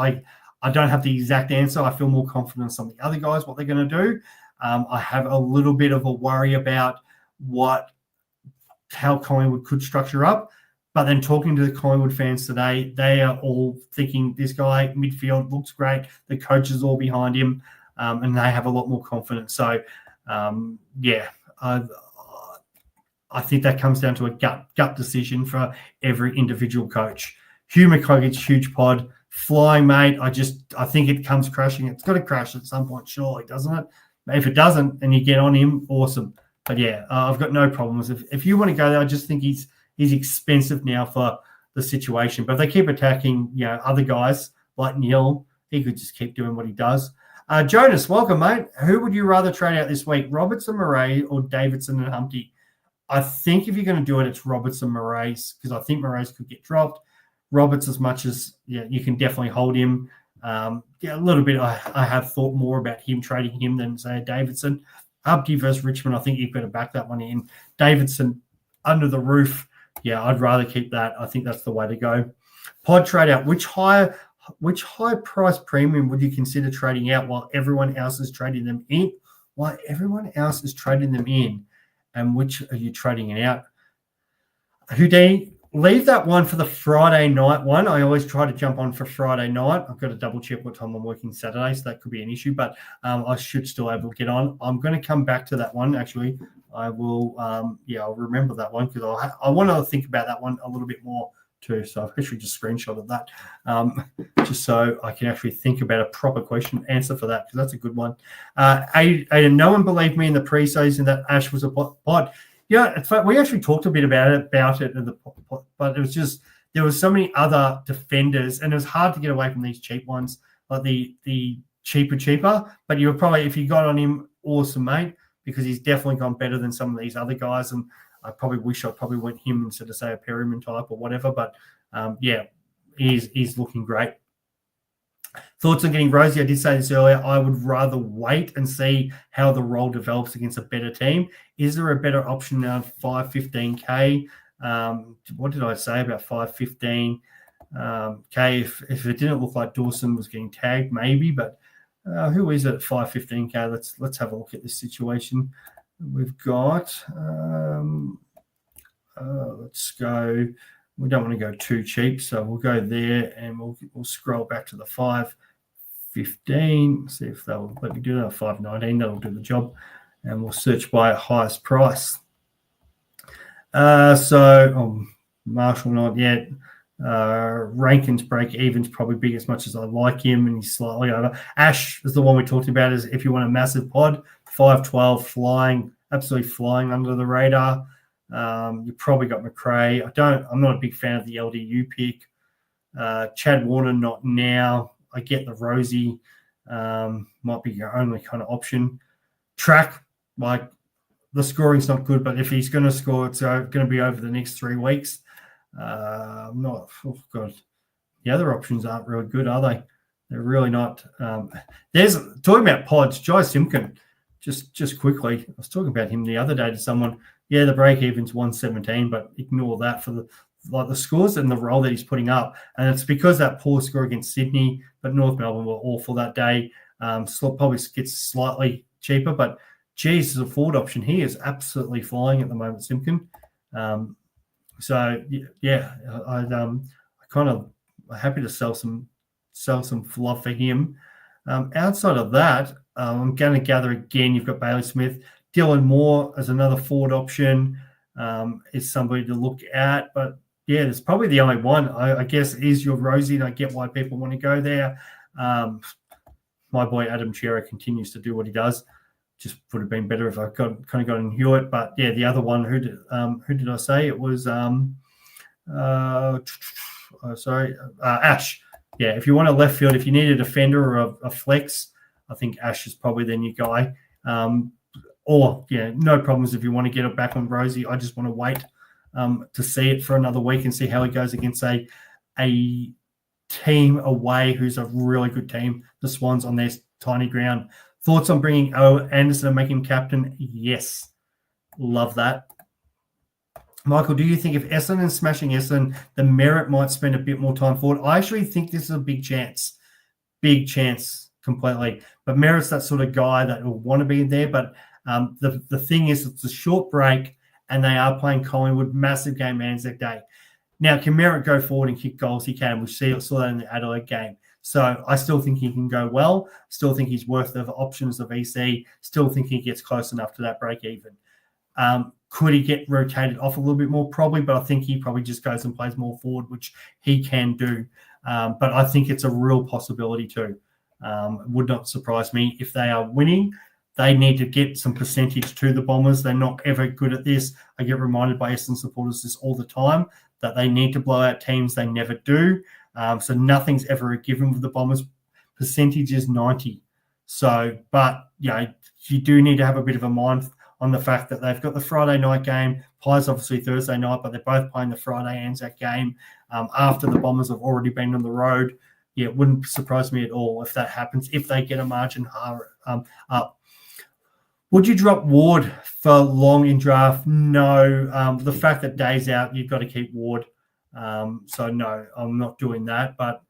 I don't have the exact answer. I feel more confident on the other guys, what they're going to do. I have a little bit of a worry about how Collingwood could structure up. But then talking to the Collingwood fans today, they are all thinking this guy, midfield, looks great. The coach is all behind him, and they have a lot more confidence. So, I think that comes down to a gut decision for every individual coach. Hugh McCluggett's huge pod, flying, mate. I think it comes crashing. It's got to crash at some point, surely, doesn't it? If it doesn't and you get on him, awesome. But yeah, I've got no problems. If you want to go there, I just think he's expensive now for the situation. But if they keep attacking, other guys like Neil, he could just keep doing what he does. Jonas, welcome, mate. Who would you rather trade out this week, Robertson, Merrett, or Davidson and Humpty? I think if you're going to do it, it's Robertson, Merrett, because I think Merrett could get dropped. Roberts, as much as you can definitely hold him. A little bit. I have thought more about him trading him than say Davidson. Humpty versus Richmond, I think you've got to back that one in. Davidson under the roof. Yeah, I'd rather keep that. I think that's the way to go. Pod trade out. Which high price premium would you consider trading out while everyone else is trading them in? And which are you trading it out? Houdini, leave that one for the Friday night one. I always try to jump on for Friday night. I've got to double check what time I'm working Saturday, so that could be an issue, but I should still able to get on. I'm going to come back to that one, actually. I will, I'll remember that one because I want to think about that one a little bit more too. So I've actually just screenshotted that just so I can actually think about a proper answer for that because that's a good one. Aiden, no one believed me in the preseason that Ash was a pod. Yeah, in fact, we actually talked a bit about it in the pod, but it was just there was so many other defenders, and it was hard to get away from these cheap ones, like the cheaper. But you were probably, if you got on him, awesome, mate, because he's definitely gone better than some of these other guys, and I probably wish I probably went him instead of, say, a Perryman type or whatever. But, he's looking great. Thoughts on getting Rosie? I did say this earlier. I would rather wait and see how the role develops against a better team. Is there a better option now? 515K. What did I say about 515K? If it didn't look like Dawson was getting tagged, maybe. But who is it at 515K? Let's have a look at this situation. We've got. Let's go. We don't want to go too cheap, so we'll go there and we'll scroll back to the 515. See if they'll let me do that. 519, that'll do the job, and we'll search by highest price. Marshall not yet. Rankin's break even's probably big as much as I like him, and he's slightly over. Ash is the one we talked about. Is if you want a massive pod, 512 flying, absolutely flying under the radar. You probably got McRae. I'm not a big fan of the LDU pick. Chad Warner, not now. I get the Rosie. Might be your only kind of option. Track, like the scoring's not good, but if he's going to score, it's going to be over the next 3 weeks. I'm not. Oh God, the other options aren't really good, are they? They're really not. There's talking about pods. Jai Simpkin. Just quickly, I was talking about him the other day to someone. Yeah, the break even's 117, but ignore that for the scores and the role that he's putting up. And it's because that poor score against Sydney, but North Melbourne were awful that day. Probably gets slightly cheaper, but geez, as a forward option, he is absolutely flying at the moment, Simpkin. I'm happy to sell some fluff for him. Outside of that, I'm going to gather again. You've got Bailey Smith. Dylan Moore as another forward option is somebody to look at. But, yeah, there's probably the only one, I guess, is your Rosie, and I get why people want to go there. My boy Adam Chera continues to do what he does. Just would have been better if I got in Hewitt. But, yeah, the other one, who did I say? It was Ash. Yeah, if you want a left field, if you need a defender or a flex, I think Ash is probably the new guy. No problems if you want to get it back on Rosie. I just want to wait to see it for another week and see how he goes against a team away who's a really good team, the Swans, on their tiny ground. Thoughts on bringing Anderson and making him captain? Yes. Love that. Michael, do you think if Essendon smashing Essendon, the Merrett might spend a bit more time forward? I actually think this is a big chance. Big chance completely. But Merritt's that sort of guy that will want to be there. But the thing is, it's a short break and they are playing Collingwood. Massive game Anzac Day. Now, can Merrett go forward and kick goals? He can. We saw that in the Adelaide game. So I still think he can go well. Still think he's worth the options of EC. Still think he gets close enough to that break even. Could he get rotated off a little bit more? Probably, but I think he probably just goes and plays more forward, which he can do. But I think it's a real possibility too. It would not surprise me if they are winning. They need to get some percentage to the Bombers. They're not ever good at this. I get reminded by Essendon supporters this all the time, that they need to blow out teams. They never do. So nothing's ever a given with the Bombers. Percentage is 90. So, but, you do need to have a bit of a mind on the fact that they've got the Friday night game. Pies obviously Thursday night, but they're both playing the Friday Anzac game after the Bombers have already been on the road. Yeah, it wouldn't surprise me at all if that happens, if they get a margin up. Would you drop Ward for Long in draft? No. The fact that Day's out, you've got to keep Ward. So no, I'm not doing that. But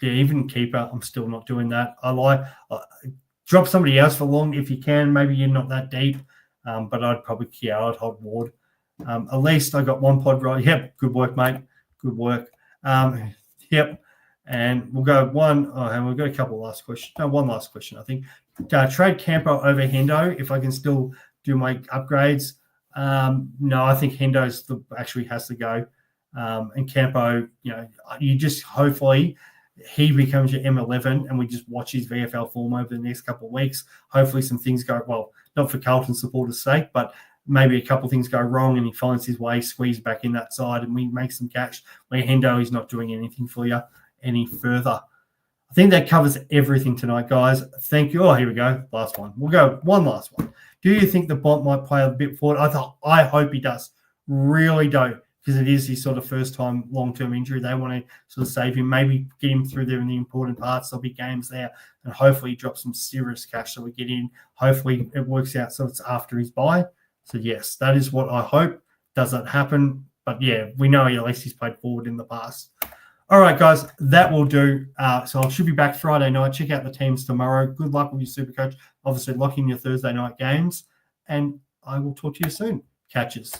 even keeper, I'm still not doing that. Drop somebody else for long if you can. Maybe you're not that deep, but I'd probably I'd hold Ward. At least I got one pod right. Yep, good work, mate. Good work. Yep. And we'll go one. And we've got a couple of last questions. No, one last question, I think. Trade Campo over Hendo if I can still do my upgrades. No, I think Hendo's actually has to go. And Campo, you just hopefully he becomes your M11 and we just watch his VFL form over the next couple of weeks. Hopefully some things go well, not for Carlton supporters' sake, but maybe a couple of things go wrong and he finds his way squeezed back in that side and we make some cash where Hendo is not doing anything for you any further. I think that covers everything tonight, guys. Thank you. Oh, here we go. Last one. We'll go one last one. Do you think the Bont might play a bit forward? I hope he does. Really don't, because it is his sort of first time long-term injury. They want to sort of save him, maybe get him through there in the important parts. There'll be games there, and hopefully he drops some serious cash so we get in. Hopefully it works out so it's after his bye. So, yes, that is what I hope. Does that happen? But, yeah, we know at least he's played forward in the past. All right, guys, that will do. So I should be back Friday night. Check out the teams tomorrow. Good luck with your Supercoach. Obviously, lock in your Thursday night games. And I will talk to you soon. Catches.